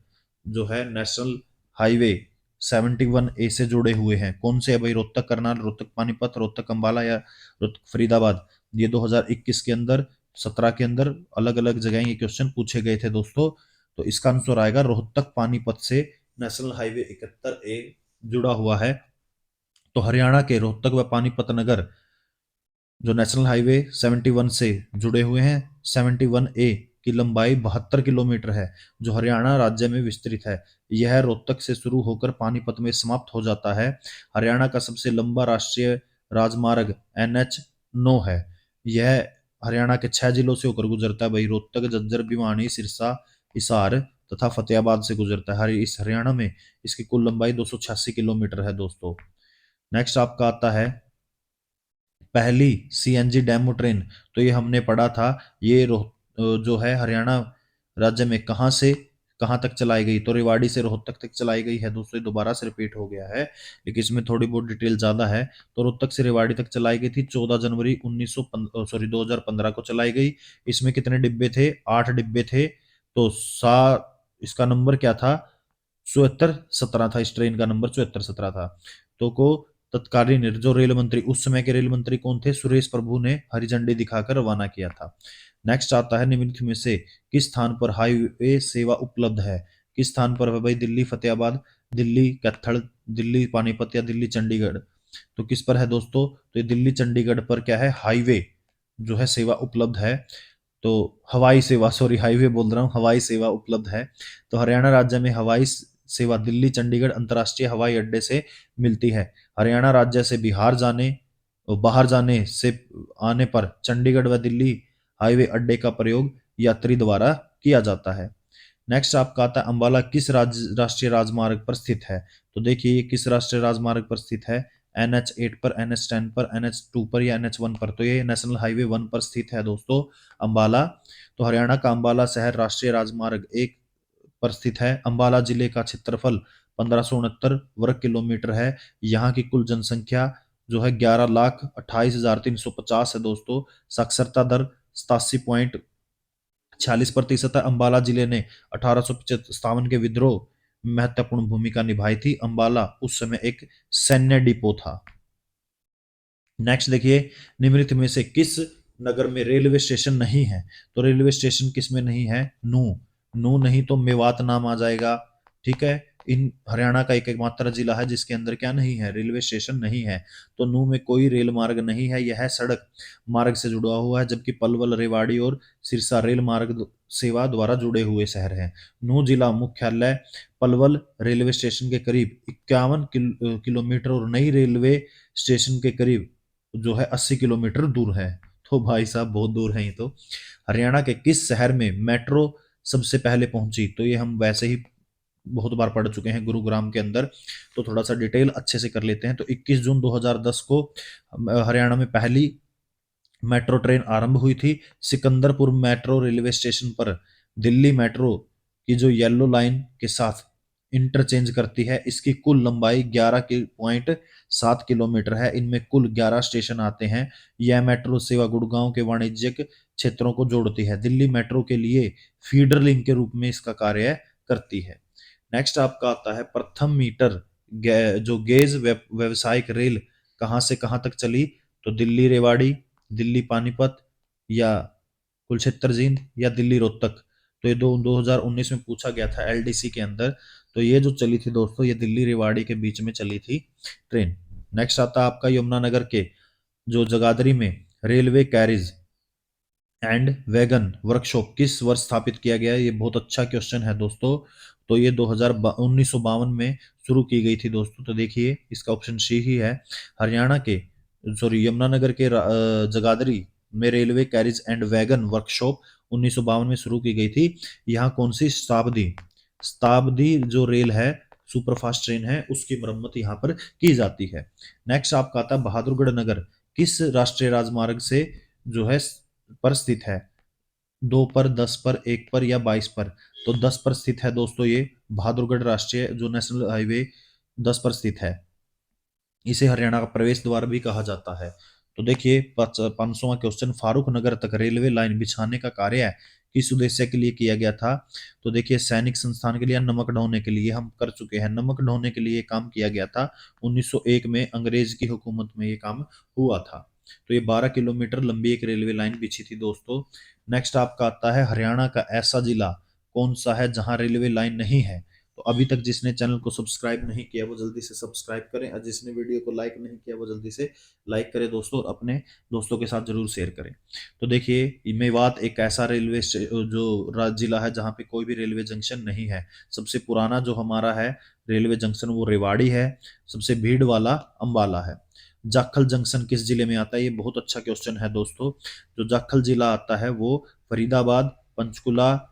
जो है नेशनल हाईवे 71A से जुड़े हुए हैं? कौन से है भाई? रोहतक करनाल, रोहतक पानीपत, रोहतक अंबाला, या रोहतक फरीदाबाद? ये 2021 के अंदर, 17 के अंदर अलग अलग जगह ये क्वेश्चन पूछे गए थे दोस्तों। तो इसका आंसर आएगा रोहतक पानीपत से नेशनल हाईवे 71A जुड़ा हुआ है। तो हरियाणा के रोहतक व पानीपत नगर जो नेशनल हाईवे 71 से जुड़े हुए हैं, 71A की लंबाई 72 किलोमीटर है, जो हरियाणा राज्य में विस्तृत है। यह रोहतक से शुरू होकर पानीपत में समाप्त हो जाता है। हरियाणा का सबसे लंबा राष्ट्रीय राजमार्ग NH 9 है। यह हरियाणा के 6 जिलों से होकर गुजरता है भाई, रोहतक, झज्जर, भिवानी, सिरसा, हिसार तथा फतेहाबाद से गुजरता है। इस हरियाणा में इसकी कुल लंबाई 286 किलोमीटर है दोस्तों। नेक्स्ट आपका आता है, पहली सीएनजी डेमो ट्रेन। तो ये हमने पढ़ा था, ये जो है हरियाणा राज्य में कहाँ से कहाँ तक चलाई गई? तो रेवाड़ी से रोहतक तक चलाई गई है दोस्तों। ये दोबारा से रिपीट हो गया है, लेकिन इसमें थोड़ी बहुत डिटेल ज्यादा है। तो रोहतक से रेवाड़ी तक चलाई गई थी, 14 जनवरी 2015 को चलाई गई। इसमें कितने डिब्बे थे? 8 डिब्बे थे। तो इसका नंबर क्या था? 7417 था। इस ट्रेन का नंबर 7417 था। तो को तत्कालीन जो रेल मंत्री, उस समय के रेल मंत्री कौन थे? सुरेश प्रभु ने हरी झंडी दिखाकर रवाना किया था। नेक्स्ट आता है, निम्नलिखित में से किस स्थान पर हाईवे सेवा उपलब्ध है? किस स्थान पर है भाई? दिल्ली फतेहाबाद, दिल्ली कैथल, दिल्ली पानीपत, या दिल्ली चंडीगढ़? तो किस पर है दोस्तों? तो ये दिल्ली चंडीगढ़ पर क्या है? हाईवे जो है सेवा उपलब्ध है। तो हवाई सेवा, सॉरी हाईवे बोल रहा हूँ, हवाई सेवा उपलब्ध है। तो हरियाणा राज्य में हवाई सेवा दिल्ली चंडीगढ़ अंतर्राष्ट्रीय हवाई अड्डे से मिलती है। हरियाणा राज्य से बिहार जाने और बाहर जाने से आने पर चंडीगढ़ व दिल्ली हाईवे अड्डे का प्रयोग यात्री द्वारा किया जाता है। नेक्स्ट आपका आता है अंबाला किस राष्ट्रीय राजमार्ग पर स्थित है। तो देखिए ये किस राष्ट्रीय राजमार्ग पर स्थित है, NH8 पर, NH10 पर, NH2 पर या NH1 पर। तो ये नेशनल हाईवे 1 पर स्थित है दोस्तों अंबाला। तो हरियाणा का अंबाला शहर राष्ट्रीय राजमार्ग 1 पर स्थित है। अंबाला जिले का क्षेत्रफल 1569 वर्ग किलोमीटर है। यहाँ की कुल जनसंख्या जो है 11,28,350 है दोस्तों। साक्षरता दर 87.46% है। अंबाला जिले ने 1857 के विद्रोह में महत्वपूर्ण भूमिका निभाई थी। अंबाला उस समय एक सैन्य डिपो था। नेक्स्ट देखिए, निम्नलिखित में से किस नगर में रेलवे स्टेशन नहीं है। तो रेलवे स्टेशन किस में नहीं है, नू, नू नहीं तो मेवात नाम आ जाएगा। ठीक है, इन हरियाणा का एक एकमात्र जिला है जिसके अंदर क्या नहीं है, रेलवे स्टेशन नहीं है। तो नू में कोई रेल मार्ग नहीं है, यह सड़क मार्ग से जुड़ा हुआ है, जबकि पलवल, रेवाड़ी और सिरसा रेल मार्ग सेवा द्वारा जुड़े हुए शहर हैं। नू जिला मुख्यालय पलवल रेलवे स्टेशन के करीब 51 किलोमीटर और नई रेलवे स्टेशन के करीब जो है 80 किलोमीटर दूर है। तो भाई साहब बहुत दूर है ये तो। हरियाणा के किस शहर में मेट्रो सबसे पहले पहुंची। तो ये हम वैसे ही बहुत बार पढ़ चुके हैं, गुरुग्राम के अंदर। तो थोड़ा सा डिटेल अच्छे से कर लेते हैं। तो 21 जून 2010 को हरियाणा में पहली मेट्रो ट्रेन आरंभ हुई थी। सिकंदरपुर मेट्रो रेलवे स्टेशन पर दिल्ली मेट्रो की जो येलो लाइन के साथ इंटरचेंज करती है। इसकी कुल लंबाई 11.7 किलोमीटर है। इनमें कुल 11 स्टेशन आते हैं। यह मेट्रो सेवा गुड़गांव के वाणिज्यिक क्षेत्रों को जोड़ती है। दिल्ली मेट्रो के लिए फीडर लिंक के रूप में इसका कार्य करती है। नेक्स्ट आपका आता है प्रथम मीटर जो गेज व्यवसायिक रेल कहां से कहां तक चली। तो दिल्ली रेवाड़ी, दिल्ली पानीपत या कुलक्षेत्र जींद या दिल्ली रोहतक। तो ये 2019 में पूछा गया था LDC के अंदर। तो ये जो चली थी दोस्तों, ये दिल्ली रेवाड़ी के बीच में चली थी ट्रेन। नेक्स्ट आता है आपका यमुनानगर के जो जगाधरी में railway carriage and wagon workshop किस वर्ष स्थापित किया गया है। ये बहुत अच्छा क्वेश्चन है दोस्तों। तो ये 1952 में शुरू की गई थी दोस्तों। तो देखिए इसका ऑप्शन सी ही है। हरियाणा के सॉरी यमुनानगर के जगाधरी में railway carriage and wagon workshop 1952 में शुरू की गई थी। यहाँ कौन सी शताब्दी शताब्दी जो रेल है, सुपरफास्ट ट्रेन है, उसकी मरम्मत यहाँ पर की जाती है। नेक्स्ट आपका आता है बहादुरगढ़ नगर किस राष्ट्रीय राजमार्ग से जो है पर स्थित है। 2 पर, 10 पर, 1 पर या 22 पर। तो 10 पर स्थित है दोस्तों ये बहादुरगढ़ राष्ट्रीय जो नेशनल हाईवे 10 पर स्थित है। इसे हरियाणा का प्रवेश द्वार भी कहा जाता है। तो देखिए 500वां क्वेश्चन, फारूक नगर तक रेलवे लाइन बिछाने का कार्य किस उद्देश्य के लिए किया गया था। तो देखिए सैनिक संस्थान के लिए, नमक ढोने के लिए हम कर चुके हैं। नमक ढोने के लिए काम किया गया था 1901 में, अंग्रेज की हुकूमत में ये काम हुआ था। तो ये 12 किलोमीटर लंबी एक रेलवे लाइन बिछी थी दोस्तों। नेक्स्ट आपका आता है हरियाणा का ऐसा जिला कौन सा है जहां रेलवे लाइन नहीं है। तो अभी तक जिसने चैनल को सब्सक्राइब नहीं किया वो जल्दी से सब्सक्राइब करें, और जिसने वीडियो को लाइक नहीं किया वो जल्दी से लाइक करें दोस्तों, और अपने दोस्तों के साथ जरूर शेयर करें। तो देखिए मेवात एक ऐसा रेलवे जो जिला है जहाँ पे कोई भी रेलवे जंक्शन नहीं है। सबसे पुराना जो हमारा है रेलवे जंक्शन वो रेवाड़ी है। सबसे भीड़ वाला अंबाला है। जाखल जंक्शन किस जिले में आता है। ये बहुत अच्छा क्वेश्चन है दोस्तों। जो जाखल जिला आता है वो फरीदाबाद, पंचकुला,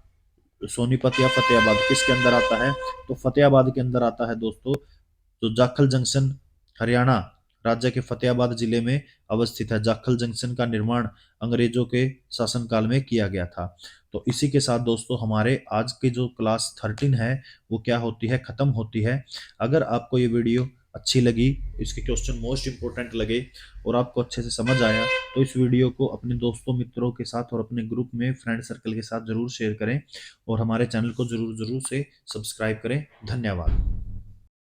सोनीपत या फतेहाबाद किसके अंदर आता है। तो फतेहाबाद के अंदर आता है दोस्तों। तो जाखल जंक्शन हरियाणा राज्य के फतेहाबाद जिले में अवस्थित है। जाखल जंक्शन का निर्माण अंग्रेजों के शासनकाल में किया गया था। तो इसी के साथ दोस्तों हमारे आज के जो क्लास 13 है वो क्या होती है, खत्म होती है। अगर आपको ये वीडियो अच्छी लगी, इसके क्वेश्चन मोस्ट इंपोर्टेंट लगे और आपको अच्छे से समझ आया, तो इस वीडियो को अपने दोस्तों मित्रों के साथ और अपने ग्रुप में फ्रेंड सर्कल के साथ जरूर शेयर करें, और हमारे चैनल को जरूर जरूर से सब्सक्राइब करें। धन्यवाद।